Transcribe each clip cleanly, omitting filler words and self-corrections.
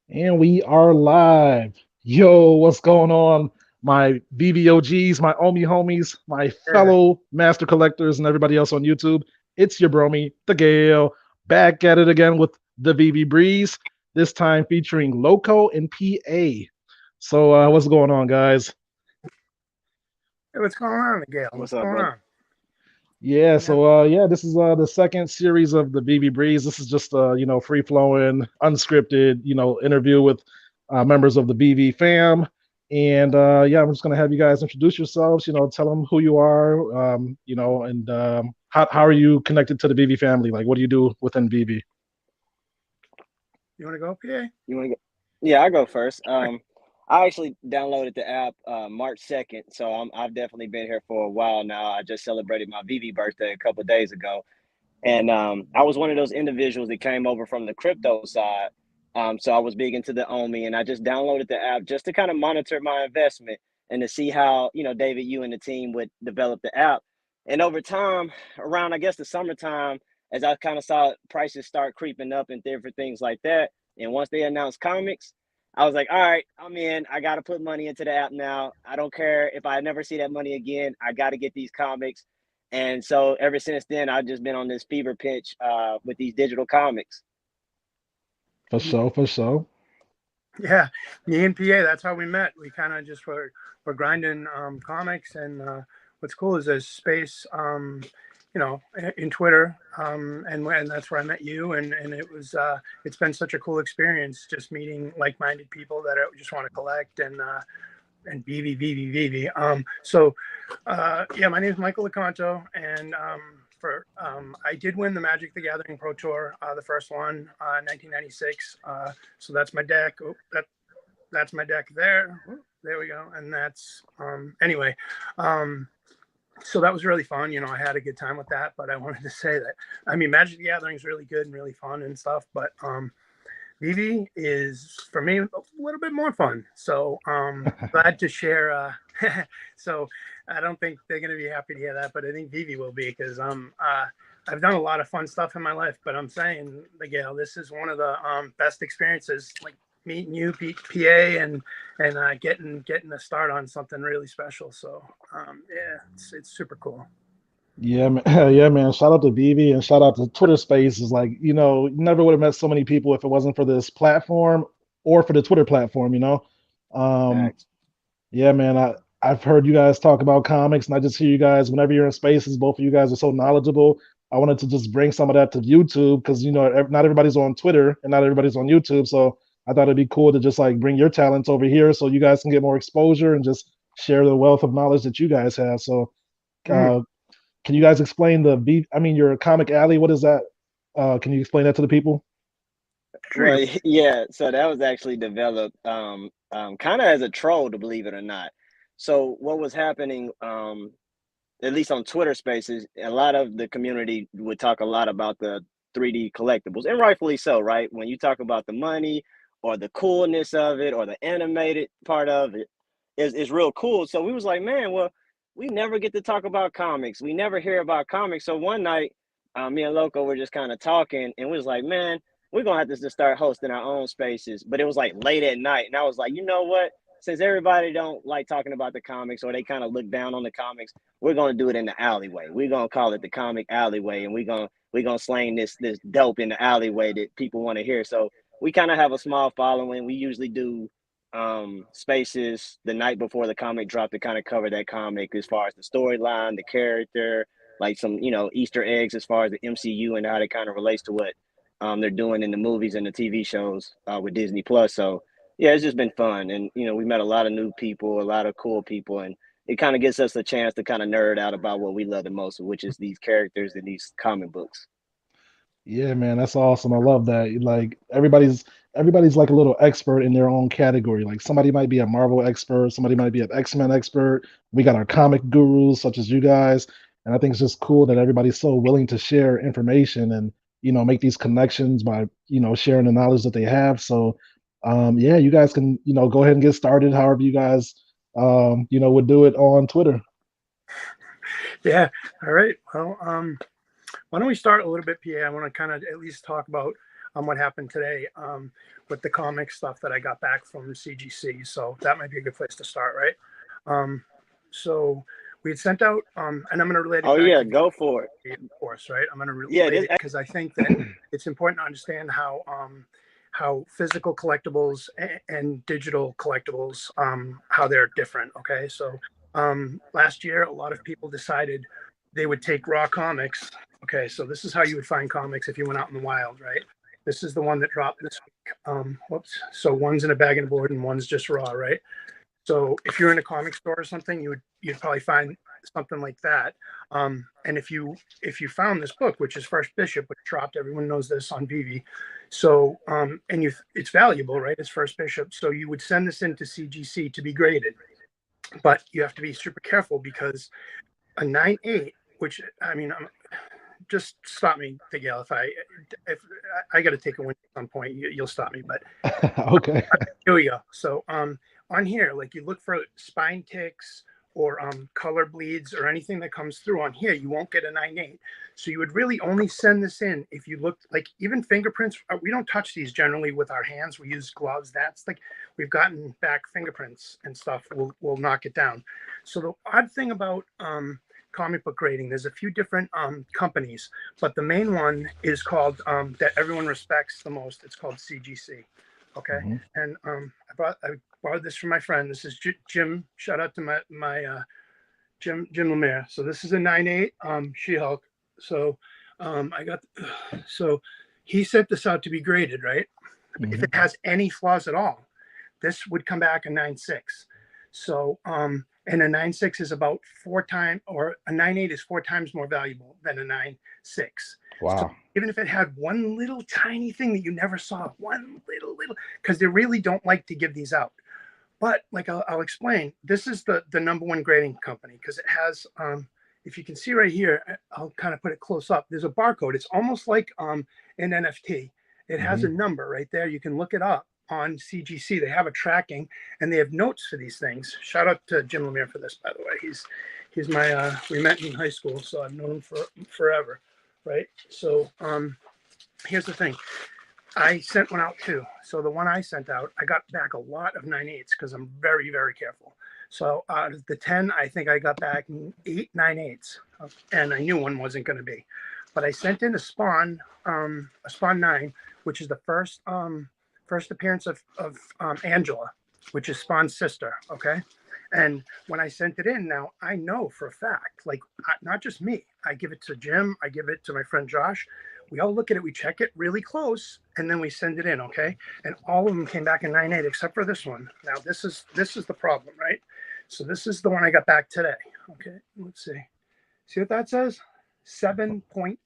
And we are live. Yo, what's going on? My VVOGs, my Omi homies, my Yeah. fellow master collectors, and everybody else on YouTube. It's your bromy, the Gale, back at it again with the VV Breeze, this time featuring Loco and PA. So, what's going on, guys? Hey, what's going on, Miguel? What's What's up, going brother? on? Yeah, Yeah. so yeah, this is the second series of the VV Breeze. This is just free flowing, unscripted, interview with members of the VV fam. And yeah, I'm just gonna have you guys introduce yourselves. Tell them who you are. And how are you connected to the VV family? Like, what do you do within VV? You want to go, PA? You want to go? Yeah, I go first. I actually downloaded the app March 2nd, so I've definitely been here for a while now. I just celebrated my VV birthday a couple of days ago, and I was one of those individuals that came over from the crypto side. So I was big into the OMI, and I just downloaded the app just to kind of monitor my investment and to see how David, you and the team would develop the app. And over time, around I guess the summertime, as I kind of saw prices start creeping up and different things like that, and once they announced comics, I was like, all right, I'm in. I got to put money into the app now. I don't care if I never see that money again. I got to get these comics. And so ever since then, I've just been on this fever pitch with these digital comics. For sure, for sure. Yeah, me and PA. That's how we met. We kind of just were grinding comics, and what's cool is there's space, in Twitter, and that's where I met you, and it's been such a cool experience just meeting like-minded people that just want to collect and BV. Yeah, my name is Michael Lecanto, and I did win the Magic the Gathering Pro Tour, the first one, 1996. So that's my deck. That's my deck there. There we go. And that's anyway. Um, so that was really fun. I had a good time with that. But I wanted to say that Magic the Gathering is really good and really fun and stuff. But Vivi is for me a little bit more fun. So glad to share. So I don't think they're going to be happy to hear that, but I think Vivi will be because I've done a lot of fun stuff in my life. But I'm saying, Miguel, this is one of the best experiences. Like meeting you, PA, and getting a start on something really special. So yeah, it's super cool. Yeah, man. Yeah, man. Shout out to Vivi and shout out to Twitter Spaces. Like, you never would have met so many people if it wasn't for this platform or for the Twitter platform, Um, Facts. yeah, man. I've heard you guys talk about comics, and I just hear you guys whenever you're in spaces. Both of you guys are so knowledgeable. I wanted to just bring some of that to YouTube because not everybody's on Twitter and not everybody's on YouTube. So I thought it'd be cool to just like bring your talents over here so you guys can get more exposure and just share the wealth of knowledge that you guys have. So Mm. uh, can you guys explain your comic alley? What is that? Can you explain that to the people? Sure. Well, yeah. So that was actually developed kind of as a troll, to believe it or not. So what was happening, at least on Twitter Spaces, a lot of the community would talk a lot about the 3D collectibles, and rightfully so, right? When you talk about the money or the coolness of it or the animated part of it, is real cool. So we was like, man, well, we never get to talk about comics. We never hear about comics. So one night, me and Loco were just kind of talking, and we was like, man, we're gonna have to just start hosting our own spaces. But it was like late at night, and I was like, you know what? Since everybody don't like talking about the comics or they kind of look down on the comics, we're gonna do it in the alleyway. We're gonna call it the comic alleyway, and we're gonna slang this dope in the alleyway that people want to hear. So we kind of have a small following. We usually do spaces the night before the comic drop to kind of cover that comic as far as the storyline, the character, like some Easter eggs as far as the MCU and how it kind of relates to what they're doing in the movies and the TV shows with Disney Plus. So yeah, it's just been fun, and we met a lot of new people, a lot of cool people, and it kind of gives us a chance to kind of nerd out about what we love the most, which is these characters and these comic books. Yeah, man, that's awesome. I love that. Like everybody's like a little expert in their own category. Like somebody might be a Marvel expert, somebody might be an X-Men expert. We got our comic gurus such as you guys, and I think it's just cool that everybody's so willing to share information and make these connections by sharing the knowledge that they have. So, yeah, you guys can go ahead and get started. However, you guys would do it on Twitter. Yeah. All right. Well, why don't we start a little bit, PA? I want to kind of at least talk about what happened today with the comic stuff that I got back from CGC. So that might be a good place to start, right? So we had sent out, and I'm going to relate it. Oh back yeah, to go for it. of course, right? I'm going to Yeah, relate it because I think that it's important to understand how physical collectibles and digital collectibles how they're different. Okay, so last year a lot of people decided they would take raw comics. Okay, so this is how you would find comics if you went out in the wild, right? This is the one that dropped this week. Whoops. So one's in a bag and board and one's just raw, right? So if you're in a comic store or something, you'd probably find something like that. And if you found this book, which is First Bishop, which dropped, everyone knows this on Veve. So and it's valuable, right? It's First Bishop. So you would send this into CGC to be graded, but you have to be super careful because a 9.8, which I mean, just stop me, Miguel. If I got to take a win at some point, you'll stop me. But Okay. here we go. So on here, like you look for spine ticks or color bleeds or anything that comes through on here, you won't get a 9.8. So you would really only send this in if you looked like even fingerprints. We don't touch these generally with our hands. We use gloves. That's like we've gotten back fingerprints and stuff. We'll knock it down. So the odd thing about comic book grading, there's a few different companies, but the main one is called that everyone respects the most. It's called CGC. Okay. Mm-hmm. And I borrowed this from my friend. This is Jim. Shout out to my Jim Lemire. So this is a 9.8 She-Hulk. So so he sent this out to be graded, right? Mm-hmm. If it has any flaws at all, this would come back a 9.6. So and a 9.6 is about 4 times, or a 9.8 is 4 times more valuable than a 9.6. Wow. So even if it had one little tiny thing that you never saw, one little, because they really don't like to give these out. But like I'll explain, this is the number one grading company because it has, if you can see right here, I'll kind of put it close up. There's a barcode. It's almost like an NFT. It has a number right there. You can look it up on CGC. They have a tracking and they have notes for these things. Shout out to Jim Lemire for this, by the way. He's my we met in high school, so I've known him for forever, right? So here's the thing. I sent one out too. So the one I sent out, I got back a lot of 9.8s because I'm very, very careful. So out of the 10, I think I got back 8 9.8s, and I knew one wasn't going to be. But I sent in a Spawn 9, which is the first appearance of Angela, which is Spawn's sister. Okay. And when I sent it in, now I know for a fact, like not just me, I give it to Jim, I give it to my friend Josh. We all look at it, we check it really close, and then we send it in. Okay. And all of them came back in 9.8 except for this one. Now this is the problem, right? So this is the one I got back today. Okay. Let's see. See what that says? 7.0.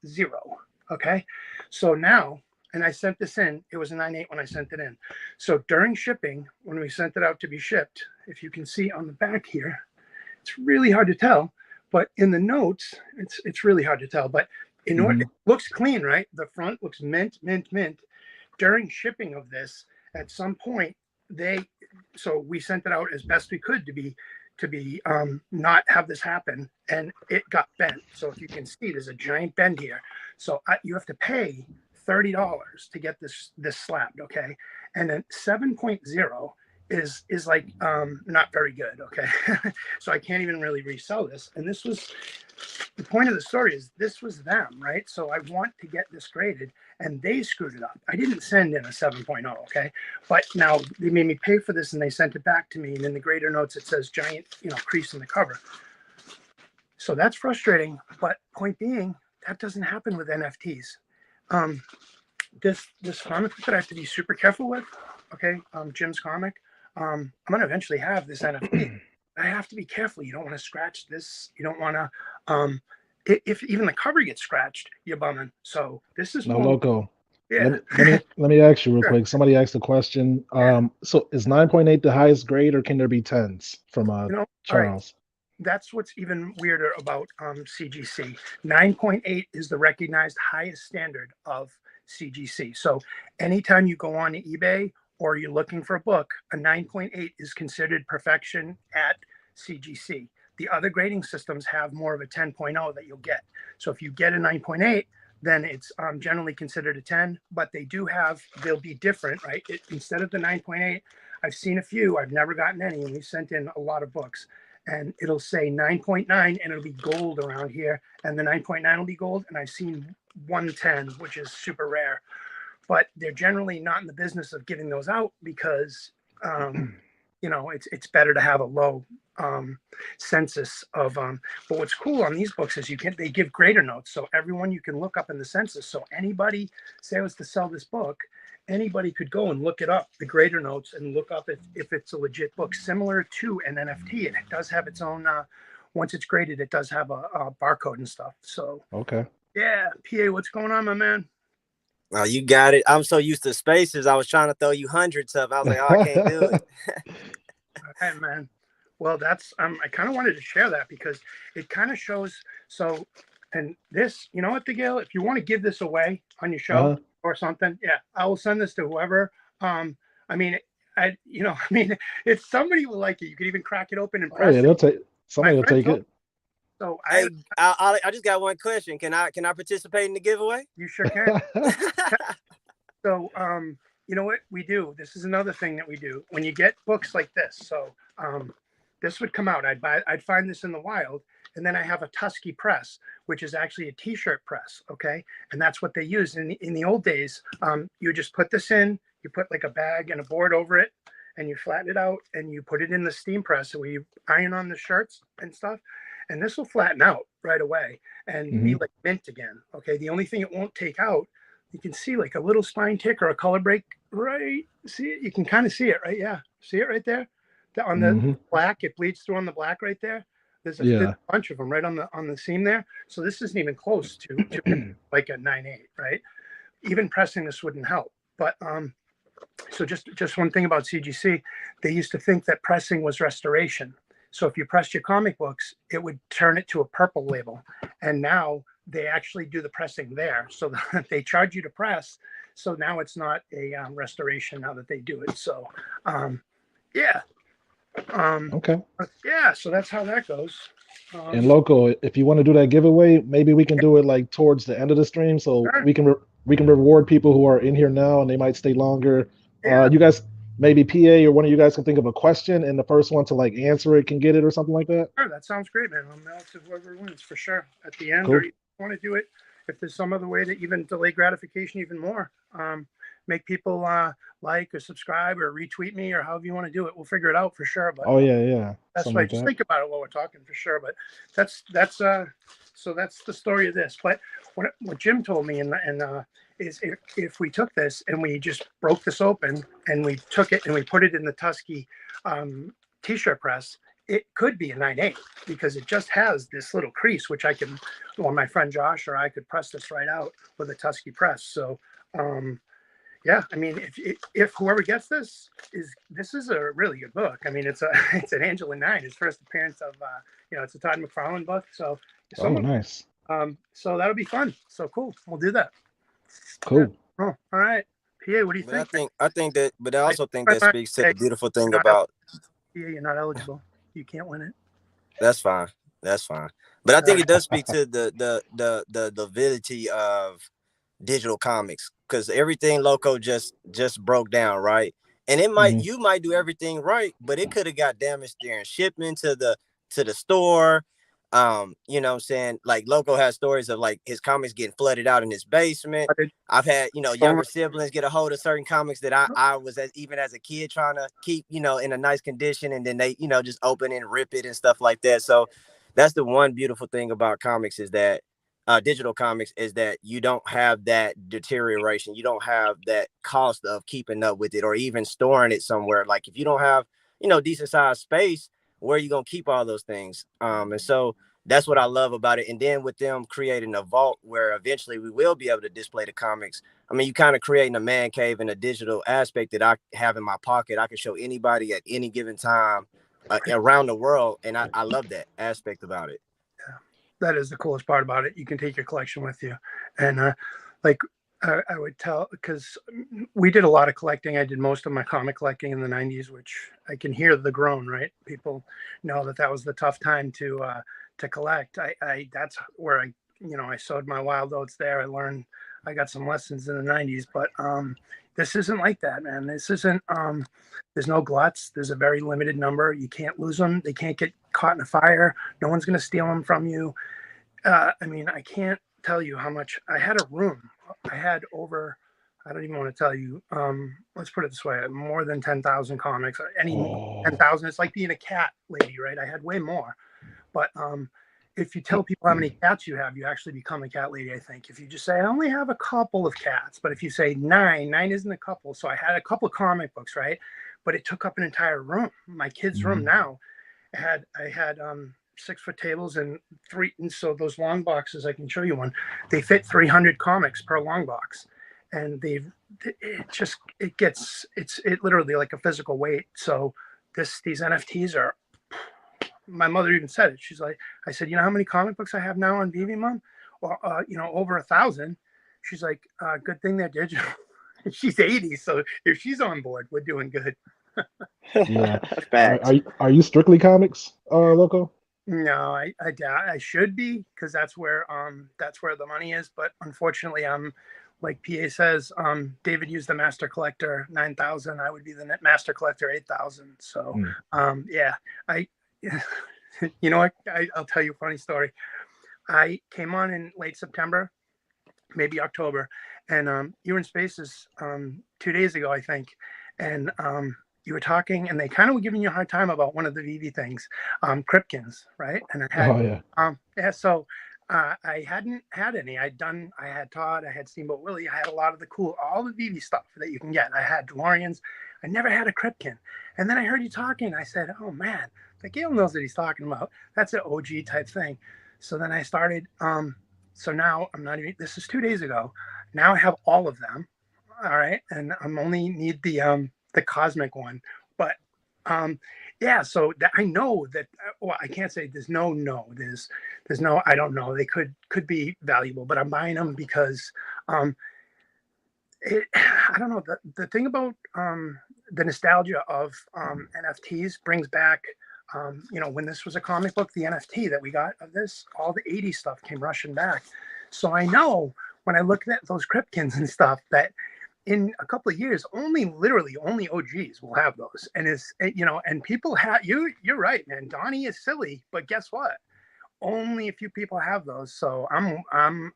Okay. So now, and I sent this in, it was a 9.8 when I sent it in. So during shipping, when we sent it out to be shipped, if you can see on the back here, it's really hard to tell, but in the notes, it's really hard to tell, but in order, it looks clean, right? The front looks mint. During shipping of this, at some point, so we sent it out as best we could to be not have this happen, and it got bent. So if you can see, there's a giant bend here. So you have to pay $30 to get this slabbed, okay? And then 7.0 is like not very good, okay? So I can't even really resell this. And this was the point of the story, is this was them, right? So I want to get this graded, and they screwed it up. I didn't send in a 7.0, okay? But now they made me pay for this, and they sent it back to me. And in the grader notes, it says giant, crease in the cover. So that's frustrating. But point being, that doesn't happen with NFTs. This comic book that I have to be super careful with, okay? Jim's comic. I'm gonna eventually have this NFT. I have to be careful. You don't want to scratch this. You don't want to. If even the cover gets scratched, you're bumming. So this is no Loco. Yeah. Let me ask you real quick. Somebody asked a question. So is 9.8 the highest grade, or can there be 10s from Charles? Right. That's what's even weirder about CGC. 9.8 is the recognized highest standard of CGC. So anytime you go on to eBay or you're looking for a book, a 9.8 is considered perfection at CGC. The other grading systems have more of a 10.0 that you'll get. So if you get a 9.8, then it's generally considered a 10. But they'll be different, right? Instead of the 9.8, I've seen a few. I've never gotten any, and we sent in a lot of books. And it'll say 9.9, and it'll be gold around here, and the 9.9 will be gold. And I've seen 110, which is super rare. But they're generally not in the business of giving those out because it's better to have a low census of but what's cool on these books is they give grader notes, so everyone you can look up in the census. So anybody, say I was to sell this book, anybody could go and look it up, the grader notes, and look up if it's a legit book, similar to an NFT. It does have its own once it's graded, it does have a barcode and stuff. So okay. Yeah, PA, what's going on, my man? Oh, you got it. I'm so used to spaces. I was trying to throw you hundreds of. I was like, oh, I can't do it. All right, man. Well, that's I kind of wanted to share that because it kind of shows. So, and this, you know what, Gale, if you want to give this away on your show or something, yeah, I will send this to whoever. I mean, if somebody will like it, you could even crack it open and press. Oh, yeah, they'll take. Somebody will take it. So I just got one question. Can I participate in the giveaway? You sure can. So, you know what we do? This is another thing that we do when you get books like this. So, this would come out. I'd find this in the wild, and then I have a Tusky press, which is actually a T-shirt press. Okay, and that's what they use in the old days. You just put this in. You put like a bag and a board over it, and you flatten it out, and you put it in the steam press, and we iron on the shirts and stuff. And this will flatten out right away and be like mint again. Okay. The only thing it won't take out, you can see like a little spine tick or a color break, right? See it? You can kind of see it, right? Yeah. See it right there? On the black, it bleeds through on the black right there. There's a bunch of them right on the seam there. So this isn't even close to like a 9.8, right? Even pressing this wouldn't help. But so just one thing about CGC, they used to think that pressing was restoration. So if you pressed your comic books, it would turn it to a purple label. And now they actually do the pressing there. So they charge you to press. So now it's not a restoration now that they do it. So, yeah. Okay. Yeah, so that's how that goes. And Loco, if you want to do that giveaway, maybe we can do it like towards the end of the stream, so we can reward people who are in here now and they might stay longer. Yeah. You guys, maybe PA or one of you guys can think of a question, and the first one to like answer it can get it or something like that. Sure, that sounds great, man. I'm out to whoever wins for sure at the end. Cool. Or you want to do it if there's some other way to even delay gratification even more. Make people like or subscribe or retweet me or however you want to do it. We'll figure it out for sure. But that's why just think about it while we're talking for sure. But that's so that's the story of this. But what Jim told me is if we took this and we just broke this open and we took it and we put it in the Tusky T-shirt press, it could be a 9.8 because it just has this little crease, which I can, or my friend Josh or I could press this right out with a Tusky press. So, yeah, I mean, if whoever gets this is a really good book. I mean, it's an Angela 9, his first appearance of, it's a Todd McFarlane book. So, nice. So that'll be fun. So cool. We'll do that. Cool. Yeah. Oh, all right. PA, what do you think? I think that, but I also think that speaks to the beautiful thing about. Yeah, you're not eligible. You can't win it. That's fine. But I think it does speak to the validity of digital comics, because everything Loco just broke down, right? And it might you might do everything right, but it could have got damaged during shipment to the store. You know what I'm saying? Like Loco has stories of like his comics getting flooded out in his basement. I've had, younger siblings get a hold of certain comics that I was even as a kid trying to keep, in a nice condition, and then they, just open and rip it and stuff like that. So that's the one beautiful thing about comics is that digital comics is that you don't have that deterioration. You don't have that cost of keeping up with it or even storing it somewhere. Like if you don't have, decent sized space, where are you going to keep all those things? And so that's what I love about it. And then with them creating a vault where eventually we will be able to display the comics. I mean, you kind of creating a man cave in a digital aspect that I have in my pocket. I can show anybody at any given time around the world. And I love that aspect about it. Yeah, that is the coolest part about it. You can take your collection with you. And I would tell, because we did a lot of collecting. I did most of my comic collecting in the 90s, which I can hear the groan, right? People know that was the tough time to collect. That's where I sowed my wild oats there. I got some lessons in the 90s, but this isn't like that, man. This isn't, there's no gluts. There's a very limited number. You can't lose them. They can't get caught in a fire. No one's going to steal them from you. I mean, I can't tell you how much I had a room. I had over, I don't even want to tell you. Let's put it this way: more than 10,000 comics. Any more than 10,000, it's like being a cat lady, right? I had way more. But if you tell people how many cats you have, you actually become a cat lady, I think. If you just say, I only have a couple of cats, but if you say nine isn't a couple. So I had a couple of comic books, right? But it took up an entire room. My kid's room now, I had 6-foot tables and so those long boxes, I can show you one. They fit 300 comics per long box. And it's literally like a physical weight. So these NFTs are, my mother even said it. She's like, I said, you know how many comic books I have now on Veve, Mom? Well, over 1,000. She's like, good thing they're digital. She's 80, so if she's on board, we're doing good. Yeah. Are you strictly comics, Loco? No, I should be, because that's where the money is. But unfortunately, I'm, like PA says, David used the Master Collector 9,000. I would be the Master Collector 8,000. So yeah, you know what? I'll tell you a funny story. I came on in late September, maybe October, and you were in Spaces 2 days ago, I think, and you were talking, and they kind of were giving you a hard time about one of the Veve things, Kripkins, right? And I had, so I hadn't had any. I had Todd, I had Steamboat Willie, I had a lot of all the Veve stuff that you can get. I had DeLoreans. I never had a Kripkin. And then I heard you talking. I said, oh man, like Gail knows what he's talking about. That's an OG type thing. So then I started, so now I'm not even, this is 2 days ago. Now I have all of them. All right. And I'm only need the cosmic one, but yeah, so that I know that, well, I can't say there's no, I don't know. They could be valuable, but I'm buying them because I don't know. The thing about the nostalgia of NFTs brings back, when this was a comic book, the NFT that we got of this, all the 80s stuff came rushing back. So I know when I look at those Kripkins and stuff that in a couple of years, literally only OGs will have those. And and people have, you're right, man. Donnie is silly, but guess what? Only a few people have those. So I'm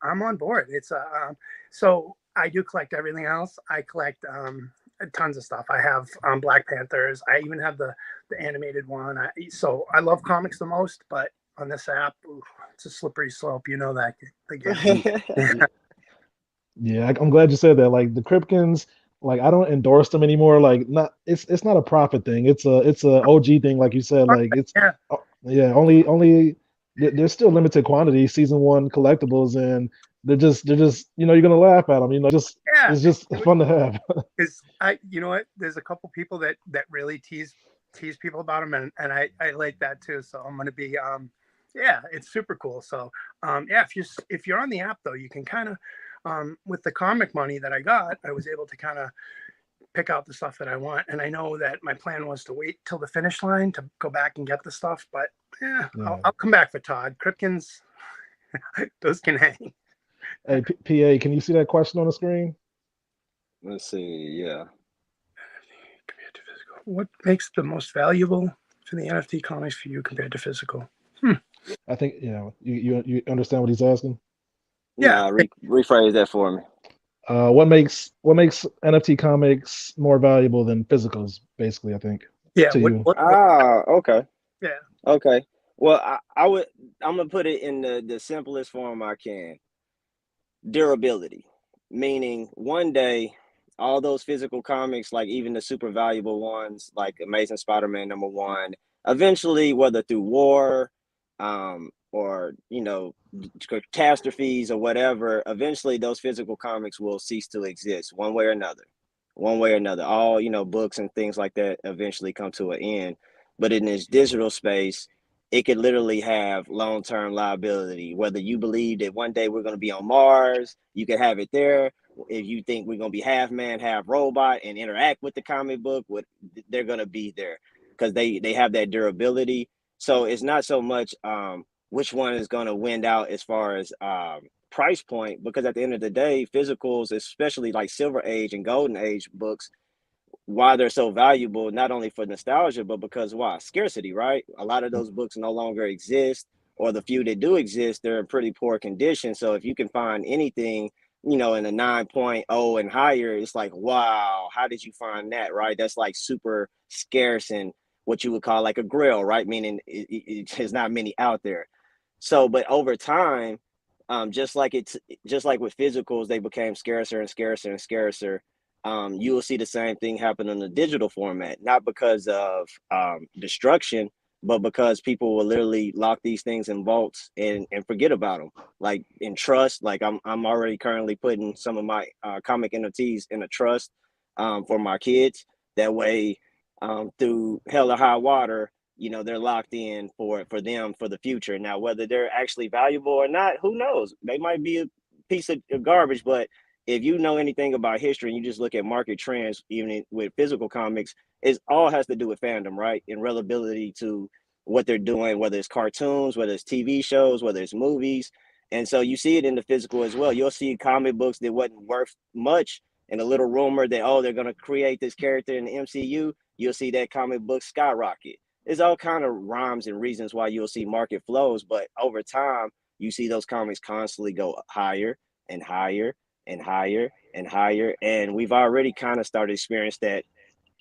on board. It's so I do collect everything else. I collect tons of stuff. I have Black Panthers. I even have the animated one. So I love comics the most, but on this app, it's a slippery slope. You know that. Yeah, I'm glad you said that. Like the Kripkins, like I don't endorse them anymore. Like it's not a profit thing. It's a OG thing, like you said. Like it's only there's still limited quantity season 1 collectibles, and they're just you're gonna laugh at them. It's just fun to have. Because there's a couple people that really tease people about them, and I like that too. So I'm gonna be it's super cool. So if you're on the app though, you can kind of with the comic money that I got, I was able to kind of pick out the stuff that I want. And I know that my plan was to wait till the finish line to go back and get the stuff. But I'll come back for Todd. Kripkins, those can hang. Hey, PA, can you see that question on the screen? Let's see. Yeah. What makes the most valuable for the NFT comics for you compared to physical? I think you understand what he's asking. Yeah, rephrase that for me. What makes NFT comics more valuable than physicals? Basically, I think. Yeah. Okay. Yeah. Okay. Well, I'm gonna put it in the simplest form I can. Durability, meaning one day all those physical comics, like even the super valuable ones, like Amazing Spider-Man #1, eventually, whether through war, or catastrophes or whatever, eventually those physical comics will cease to exist one way or another. All books and things like that eventually come to an end. But in this digital space, it could literally have long-term liability. Whether you believe that one day we're going to be on Mars, you can have it there. If you think we're going to be half man, half robot and interact with the comic book, they're going to be there because they have that durability. So it's not so much which one is going to win out as far as price point, because at the end of the day, physicals, especially like Silver Age and Golden Age books, why they're so valuable, not only for nostalgia, but because why? Scarcity, right? A lot of those books no longer exist, or the few that do exist, they're in pretty poor condition. So if you can find anything, you know, in a 9.0 and higher, it's like, wow, how did you find that, right? That's like super scarce and what you would call like a grail, right? Meaning there's not many out there. So, but over time, just like with physicals, they became scarcer and scarcer and scarcer. You will see the same thing happen in the digital format, not because of destruction, but because people will literally lock these things in vaults and forget about them, like in trust. Like I'm already currently putting some of my comic NFTs in a trust for my kids. That way, through hell or high water, you know, they're locked in for them for the future. Now, whether they're actually valuable or not, who knows? They might be a piece of garbage, but if you know anything about history and you just look at market trends, even with physical comics, it all has to do with fandom, right? And reliability to what they're doing, whether it's cartoons, whether it's TV shows, whether it's movies. And so you see it in the physical as well. You'll see comic books that wasn't worth much, and a little rumor that, oh, they're going to create this character in the MCU. You'll see that comic book skyrocket. There's all kind of rhymes and reasons why you'll see market flows, but over time, you see those comics constantly go higher and higher and higher and higher. And we've already kind of started to experience that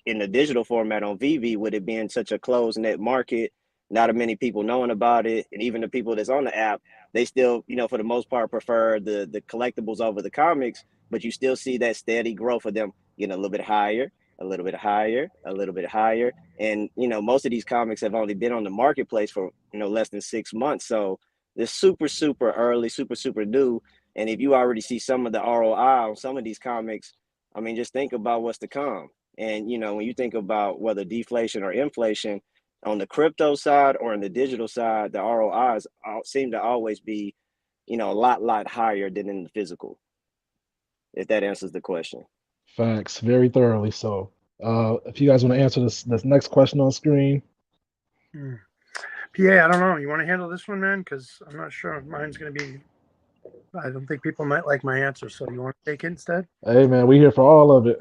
in the digital format on Veve, with it being such a closed net market, not as many people knowing about it. And even the people that's on the app, they still, you know, for the most part, prefer the collectibles over the comics, but you still see that steady growth of them getting a little bit higher, a little bit higher, a little bit higher. And, you know, most of these comics have only been on the marketplace for, you know, less than 6 months. So they're super, super early, super, super new. And if you already see some of the ROI on some of these comics, I mean, just think about what's to come. And, you know, when you think about whether deflation or inflation on the crypto side or on the digital side, the ROIs seem to always be, you know, a lot higher than in the physical, if that answers the question. Facts, very thoroughly so. If you guys want to answer this next question on screen. PA, I don't know. You want to handle this one, man? Because I'm not sure mine's going to be. I don't think people might like my answer. So you want to take it instead? Hey, man, we here for all of it.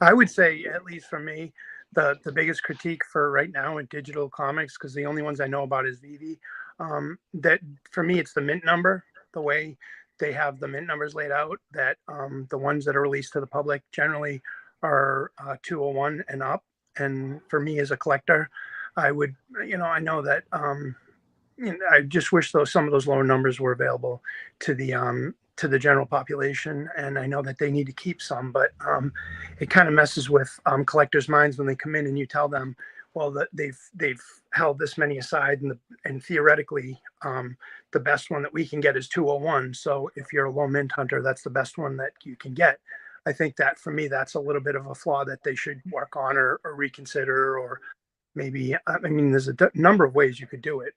I would say, at least for me, the biggest critique for right now in digital comics, because the only ones I know about is Veve, that for me, it's the mint number, the way they have the mint numbers laid out, that the ones that are released to the public generally are 201 and up. And for me as a collector, I would, you know, I know that you know, I just wish some of those lower numbers were available to the general population. And I know that they need to keep some, but it kind of messes with collectors' minds when they come in and you tell them, well, that they've held this many aside, and theoretically, the best one that we can get is 201. So if you're a low mint hunter, that's the best one that you can get. I think that for me, that's a little bit of a flaw that they should work on or reconsider, or maybe, I mean, there's a number of ways you could do it.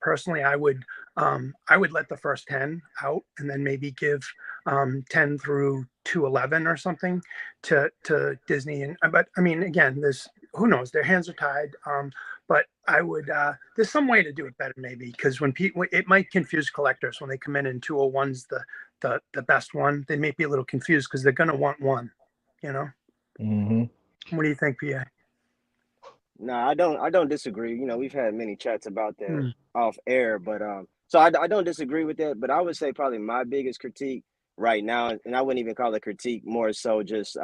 Personally, I would let the first 10 out and then maybe give 10 through 211 or something to Disney. But I mean, again, who knows, their hands are tied. But I would, there's some way to do it better maybe, because when people, it might confuse collectors when they come in and 201's the best one. They may be a little confused because they're going to want one, you know? What do you think, PA? No, I don't disagree. You know, we've had many chats about that off air, but so I don't disagree with that. But I would say probably my biggest critique right now, and I wouldn't even call it critique, more so just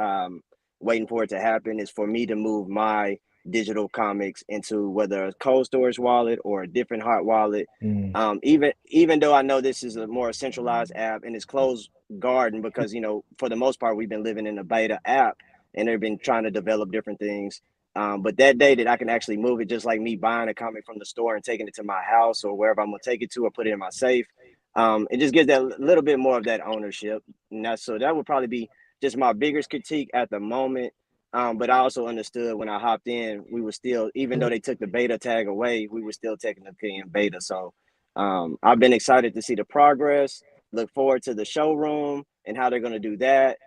waiting for it to happen, is for me to move my digital comics into whether a cold storage wallet or a different hot wallet. Even though I know this is a more centralized app and it's closed garden, because, you know, for the most part we've been living in a beta app and they've been trying to develop different things. But that day that I can actually move it, just like me buying a comic from the store and taking it to my house or wherever I'm gonna take it to, or put it in my safe, it just gives that little bit more of that ownership. And so that would probably be just my biggest critique at the moment. But I also understood when I hopped in, we were still, even though they took the beta tag away, we were still technically in beta. So I've been excited to see the progress. Look forward to the showroom and how they're gonna do that.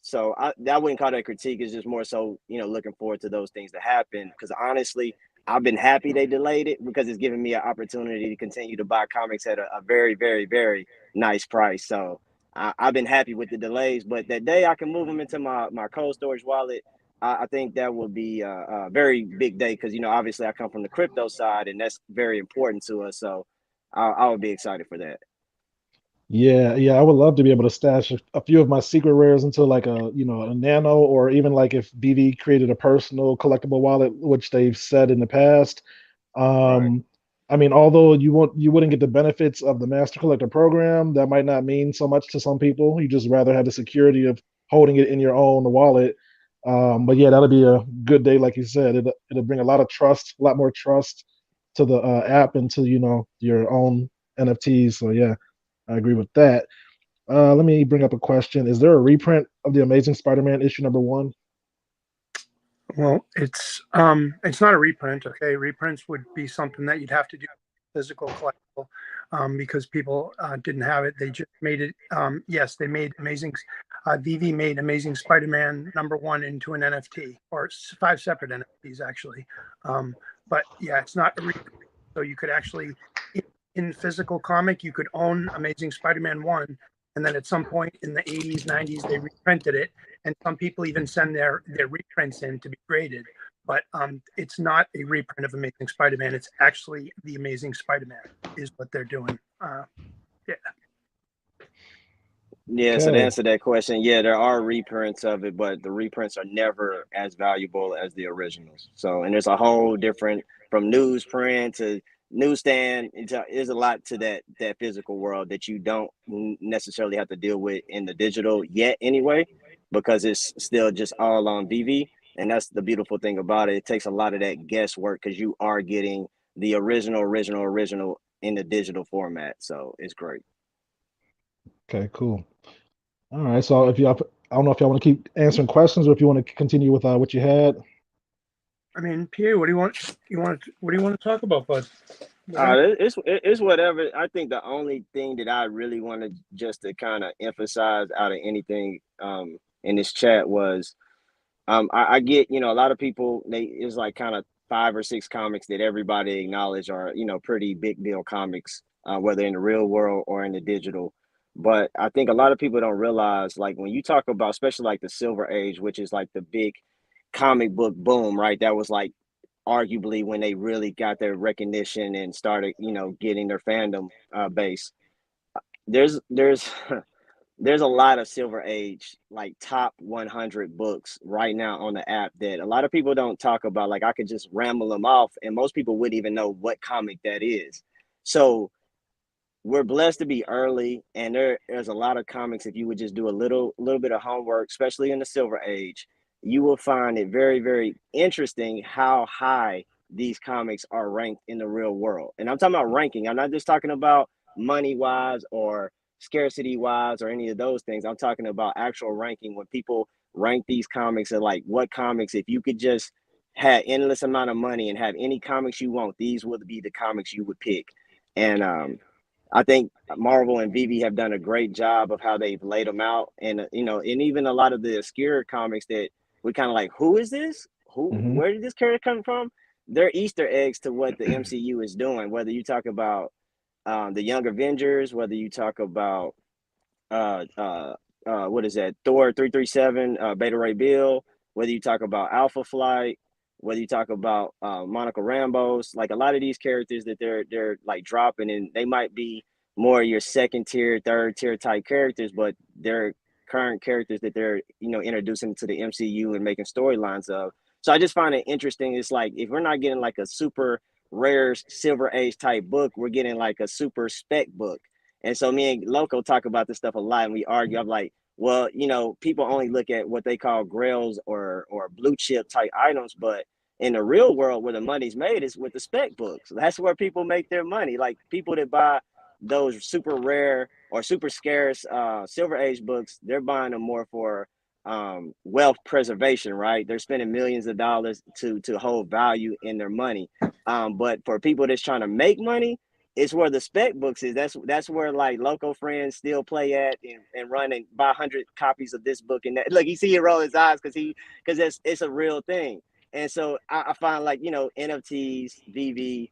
So I wouldn't call that critique. It's just more so, you know, looking forward to those things to happen. Because honestly, I've been happy they delayed it because it's giving me an opportunity to continue to buy comics at a very, very, very nice price. So I've been happy with the delays, but that day I can move them into my cold storage wallet. I think that would be a very big day because, you know, obviously I come from the crypto side and that's very important to us. So I would be excited for that. Yeah, yeah, I would love to be able to stash a few of my secret rares into like a, a nano, or even like if BV created a personal collectible wallet, which they've said in the past. Right. Um, I mean, although you wouldn't get the benefits of the Master Collector program, that might not mean so much to some people. You just rather have the security of holding it in your own wallet. But yeah, that'll be a good day, like you said. It'll bring a lot of trust, a lot more trust to the app and to your own NFTs. So yeah, I agree with that. Let me bring up a question. Is there a reprint of the Amazing Spider-Man issue number 1? Well, it's not a reprint. Okay, reprints would be something that you'd have to do physical collectible, because people didn't have it. They just made it. Yes, they made amazing. Veve made Amazing Spider-Man #1 into an NFT, or 5 separate NFTs actually. But yeah, it's not a reprint. So you could actually, in physical comic, you could own Amazing Spider-Man 1, and then at some point in the 80s, 90s, they reprinted it, and some people even send their reprints in to be graded. But it's not a reprint of Amazing Spider-Man. It's actually the Amazing Spider-Man is what they're doing. Yeah. Yeah, so to Okay. answer that question, yeah, there are reprints of it, but the reprints are never as valuable as the originals. So, and there's a whole different from newsprint to newsstand. There's a lot to that physical world that you don't necessarily have to deal with in the digital yet, anyway, because it's still just all on VV, and that's the beautiful thing about it. It takes a lot of that guesswork because you are getting the original in the digital format. So it's great. Okay, cool. All right. So if y'all, I don't know if y'all want to keep answering questions or if you want to continue with what you had. I mean, Pierre, what do you want? What do you want to talk about, bud? It's whatever. I think the only thing that I really wanted just to kind of emphasize out of anything in this chat was I get, you know, a lot of people, they it's like kind of 5 or 6 comics that everybody acknowledge are, you know, pretty big deal comics, whether in the real world or in the digital. But I think a lot of people don't realize, like when you talk about, especially like the Silver Age, which is like the big comic book boom, right? That was like arguably when they really got their recognition and started, you know, getting their fandom base. There's there's a lot of Silver Age like top 100 books right now on the app that a lot of people don't talk about. Like I could just ramble them off, and most people wouldn't even know what comic that is. So we're blessed to be early, and there's a lot of comics. If you would just do a little bit of homework, especially in the Silver Age, you will find it very, very interesting how high these comics are ranked in the real world. And I'm talking about ranking. I'm not just talking about money wise or scarcity wise or any of those things. I'm talking about actual ranking, when people rank these comics and like what comics, if you could just have endless amount of money and have any comics you want, these would be the comics you would pick. And I think Marvel and Veve have done a great job of how they've laid them out, and you know, and even a lot of the obscure comics that we kind of like, who is this? Hmm. Where did this character come from? They're Easter eggs to what the MCU is doing. Whether you talk about the Young Avengers, whether you talk about uh, uh, what is that, Thor 337, Beta Ray Bill, whether you talk about Alpha Flight, whether you talk about Monica Rambeau's, like a lot of these characters that they're like dropping, and they might be more your second tier, third tier type characters, but they're current characters that they're, you know, introducing to the MCU and making storylines of. So I just find it interesting. It's like if we're not getting like a super rare Silver Age type book, we're getting like a super spec book. And so me and Loco talk about this stuff a lot, and we argue. I'm like, well, you know, people only look at what they call grails or blue chip type items, but in the real world, where the money's made is with the spec books. That's where people make their money. Like people that buy those super rare or super scarce Silver Age books, they're buying them more for wealth preservation, right? They're spending millions of dollars to hold value in their money. But for people that's trying to make money, it's where the spec books is. That's where like local friends still play at and run and buy 100 copies of this book and that. Look, you see he roll his eyes because it's a real thing. And so I find like, you know, NFTs, Veve,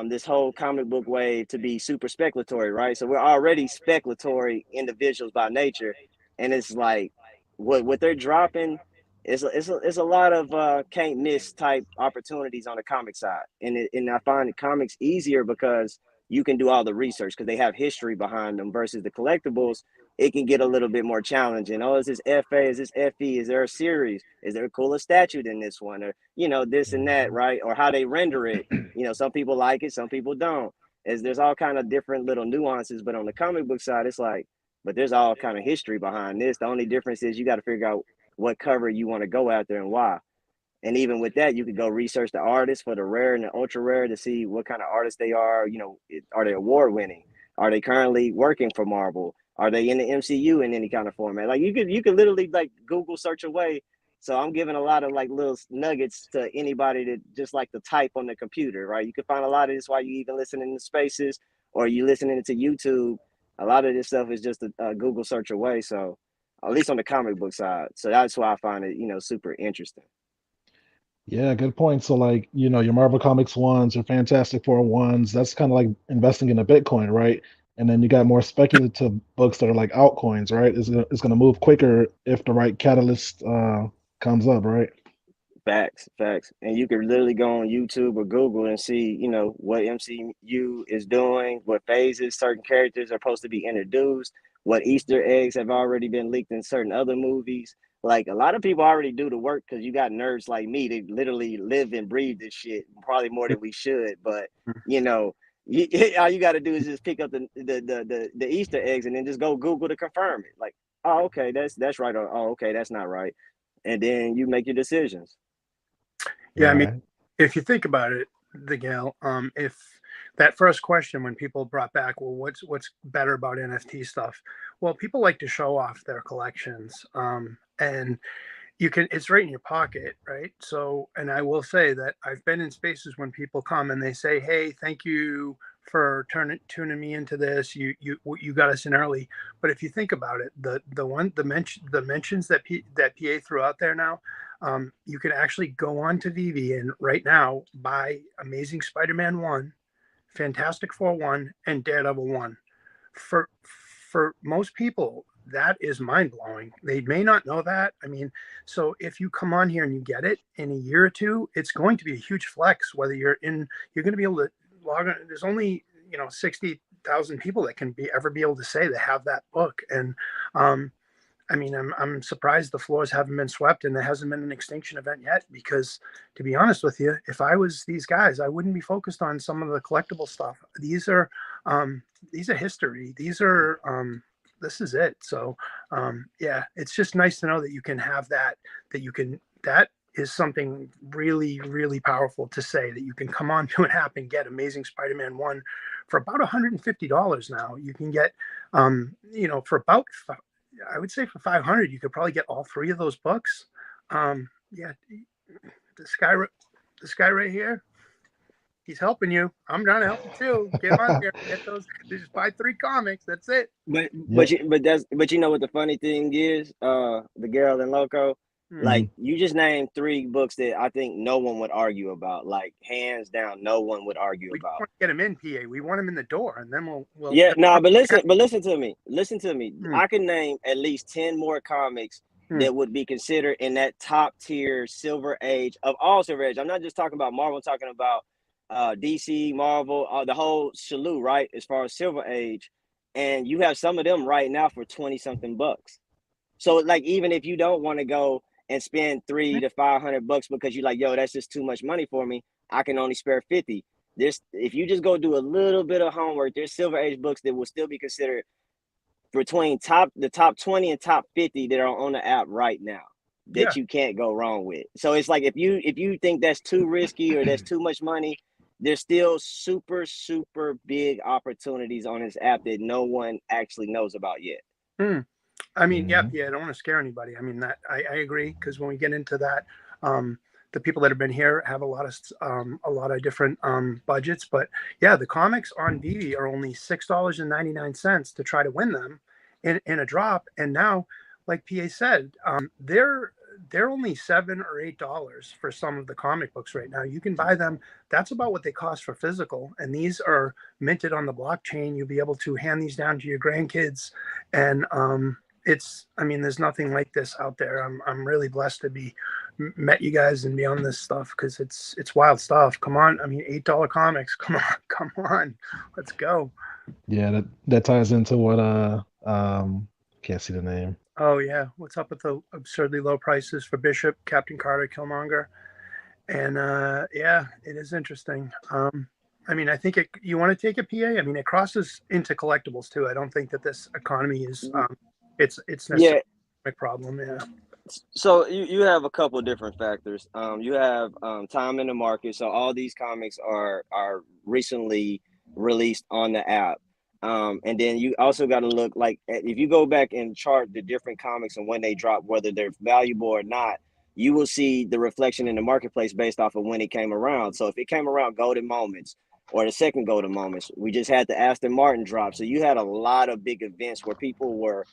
this whole comic book wave to be super speculatory, right? So we're already speculatory individuals by nature, and it's like what they're dropping is a lot of can't miss type opportunities on the comic side, and I find the comics easier because you can do all the research because they have history behind them versus the collectibles. It can get a little bit more challenging. Oh, is this FA? Is this FE? Is there a series? Is there a cooler statue than this one? Or, you know, this and that, right? Or how they render it. You know, some people like it, some people don't. There's all kind of different little nuances, but on the comic book side, it's like, but there's all kind of history behind this. The only difference is you got to figure out what cover you want to go after and why. And even with that, you could go research the artists for the rare and the ultra rare to see what kind of artists they are. You know, are they award winning? Are they currently working for Marvel? Are they in the MCU in any kind of format? Like you could literally like Google search away. So I'm giving a lot of like little nuggets to anybody that just like to type on the computer, right? You can find a lot of this while you even listening to Spaces or you listening to YouTube. A lot of this stuff is just a Google search away. So at least on the comic book side. So that's why I find it, you know, super interesting. Yeah, good point. So like, you know, your Marvel Comics ones, your Fantastic Four ones, that's kind of like investing in a Bitcoin, right? And then you got more speculative books that are like altcoins, right? It's gonna move quicker if the right catalyst comes up, right? Facts, facts. And you can literally go on YouTube or Google and see, you know, what MCU is doing, what phases certain characters are supposed to be introduced, what Easter eggs have already been leaked in certain other movies. Like a lot of people already do the work because you got nerds like me that literally live and breathe this shit, probably more than we should. But you know, all you got to do is just pick up the Easter eggs and then just go Google to confirm it. Like, oh, okay, that's right, or oh, okay, that's not right, and then you make your decisions. Yeah, I mean, Right. if you think about it, Miguel, if that first question when people brought back, well, what's better about NFT stuff? Well, people like to show off their collections, and you can, it's right in your pocket, right? So, and I will say that I've been in spaces when people come and they say, hey, thank you for tuning me into this, you got us in early. But if you think about it, the mentions that PA threw out there now, you can actually go on to Veve and right now buy Amazing Spider-Man 1, Fantastic Four 1, and Daredevil 1. For most people, that is mind blowing. They may not know that. I mean, so if you come on here and you get it in a year or two, it's going to be a huge flex. Whether you're going to be able to log on. There's only 60,000 people that can ever be able to say they have that book. And I mean, I'm surprised the floors haven't been swept and there hasn't been an extinction event yet. Because to be honest with you, if I was these guys, I wouldn't be focused on some of the collectible stuff. These are history. This is it. So yeah, it's just nice to know that you can have that. That is something really, really powerful to say, that you can come on to an app and get Amazing Spider-Man 1 for about $150 now. You can get, for about, I would say for 500, you could probably get all three of those books. Yeah, this guy right here, he's helping you. I'm trying to help you too. Get on there, get those. Just buy 3 comics. That's it. But Yeah. but you know what the funny thing is, the girl and Loco, like you just named 3 books that I think no one would argue about, like hands down, no one would argue We about. want to get him in, PA. We want him in the door, and then we'll Yeah, no, but listen to me. Listen to me. Hmm. I can name at least 10 more comics that would be considered in that top tier silver age of all silver age. I'm not just talking about Marvel, I'm talking about DC, Marvel, the whole slew, right? As far as silver age. And you have some of them right now for 20 something bucks. So like, even if you don't want to go and spend $300 to $500 because you're like, yo, that's just too much money for me, I can only spare 50. If you just go do a little bit of homework, there's silver age books that will still be considered between the top 20 and top 50 that are on the app right now that you can't go wrong with. So it's like, if you think that's too risky or that's too much money, there's still super, super big opportunities on this app that no one actually knows about yet. I mean, yeah, I don't want to scare anybody. I mean, that I agree, because when we get into that, the people that have been here have a lot of different budgets. But yeah, the comics on Veve are only $6.99 to try to win them in a drop. And now, like PA said, they're only $7 or $8 for some of the comic books right now. You can buy them. That's about what they cost for physical. And these are minted on the blockchain. You'll be able to hand these down to your grandkids. And I mean, there's nothing like this out there. I'm really blessed to be met you guys and be on this stuff, because it's wild stuff. Come on. I mean, $8 comics. Come on. Let's go. Yeah, that ties into what can't see the name. Oh yeah, what's up with the absurdly low prices for Bishop, Captain Carter, Killmonger, and yeah, it is interesting. I mean, I think you want to take a PA. I mean, it crosses into collectibles too. I don't think that this economy is it's necessarily a problem. Yeah. So you have a couple of different factors. You have time in the market. So all these comics are recently released on the app. And then you also got to look, like, if you go back and chart the different comics and when they drop, whether they're valuable or not, you will see the reflection in the marketplace based off of when it came around. So if it came around Golden Moments or the second Golden Moments, we just had the Aston Martin drop. So you had a lot of big events where people were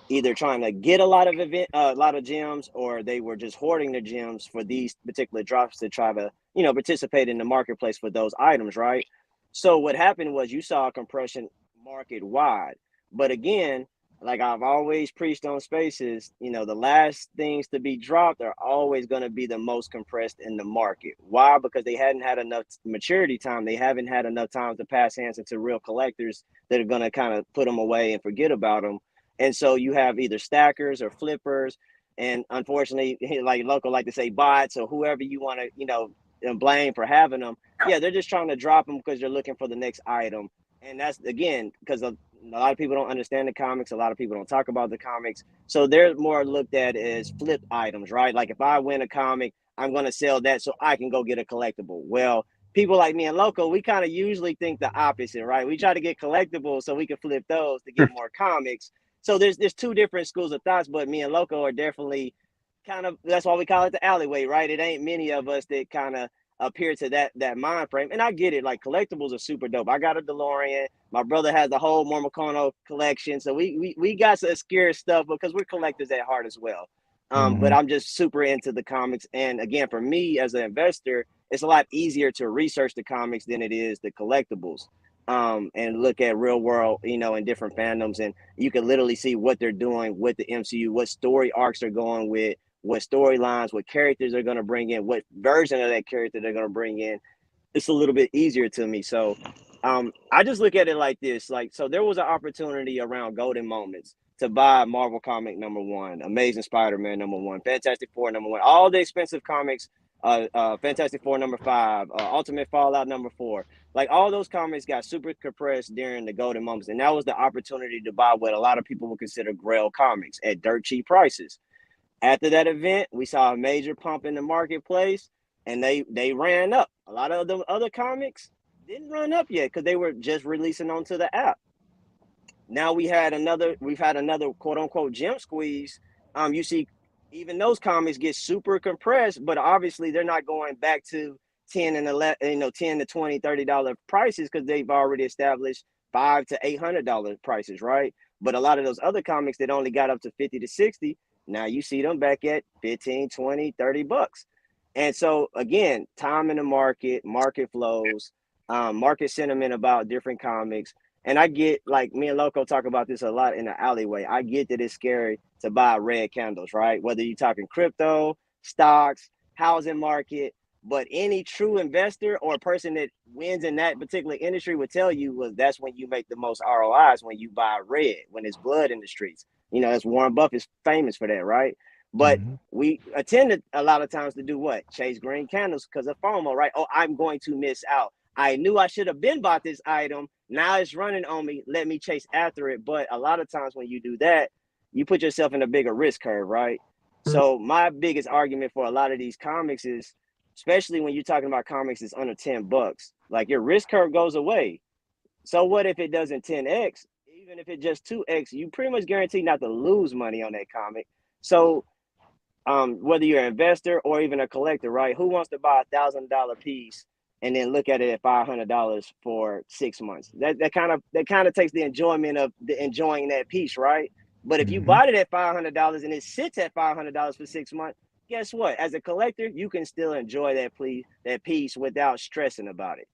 either trying to get a lot of gems, or they were just hoarding the gems for these particular drops to try to, participate in the marketplace for those items, right? So what happened was you saw a compression market wide. But again, like I've always preached on spaces, the last things to be dropped are always going to be the most compressed in the market. Why? Because they hadn't had enough maturity time. They haven't had enough time to pass hands into real collectors that are going to kind of put them away and forget about them. And so you have either stackers or flippers, and unfortunately, like Loco like to say, bots or whoever you want to, blame for having them. Yeah, they're just trying to drop them because they're looking for the next item. And that's, again, because a lot of people don't understand the comics. A lot of people don't talk about the comics. So they're more looked at as flip items, right? Like if I win a comic, I'm going to sell that so I can go get a collectible. Well, people like me and Loco, we kind of usually think the opposite, right? We try to get collectibles so we can flip those to get more comics. So there's two different schools of thoughts, but me and Loco are definitely kind of, that's why we call it the alleyway, right? It ain't many of us that kind of appear to that mind frame. And I get it, like collectibles are super dope. I got a DeLorean. My brother has the whole Mormokono collection. So we got some scary stuff because we're collectors at heart as well. But I'm just super into the comics. And again, for me as an investor, it's a lot easier to research the comics than it is the collectibles. And look at real world, in different fandoms, and you can literally see what they're doing with the MCU, what story arcs they're going with, what storylines, what characters they're going to bring in, what version of that character they're going to bring in. It's a little bit easier to me. So I just look at it like this. So there was an opportunity around Golden Moments to buy Marvel comic #1, Amazing Spider-Man #1, Fantastic Four #1, all the expensive comics, Fantastic Four #5, Ultimate Fallout #4. Like all those comics got super compressed during the Golden Moments. And that was the opportunity to buy what a lot of people would consider Grail comics at dirt cheap prices. After that event, we saw a major pump in the marketplace, and they ran up. A lot of the other comics didn't run up yet because they were just releasing onto the app. Now we've had another quote unquote gem squeeze. You see even those comics get super compressed, but obviously they're not going back to 10 and 11, $10 to $20, $30 prices because they've already established $500 to $800 prices, right? But a lot of those other comics that only got up to 50 to 60, now you see them back at 15, 20, $30. And so again, time in the market flows, market sentiment about different comics. And I get, like me and Loco talk about this a lot in the alleyway. I get that it's scary to buy red candles, right? Whether you're talking crypto, stocks, housing market, but any true investor or person that wins in that particular industry would tell you that's when you make the most ROIs, when you buy red, when it's blood in the streets. That's Warren Buffett's famous for that, right? But we attended a lot of times to do what? Chase green candles because of FOMO, right? Oh, I'm going to miss out. I knew I should have been bought this item. Now it's running on me. Let me chase after it. But a lot of times when you do that, you put yourself in a bigger risk curve, right? So my biggest argument for a lot of these comics is, especially when you're talking about comics that's under $10, like your risk curve goes away. So what if it doesn't 10x? Even if it just 2x, you pretty much guarantee not to lose money on that comic. So whether you're an investor or even a collector, right? Who wants to buy $1,000 piece and then look at it at $500 for 6 months? That kind of takes the enjoyment of enjoying that piece, right? But if you bought it at $500 and it sits at $500 for 6 months, guess what? As a collector, you can still enjoy that piece without stressing about it.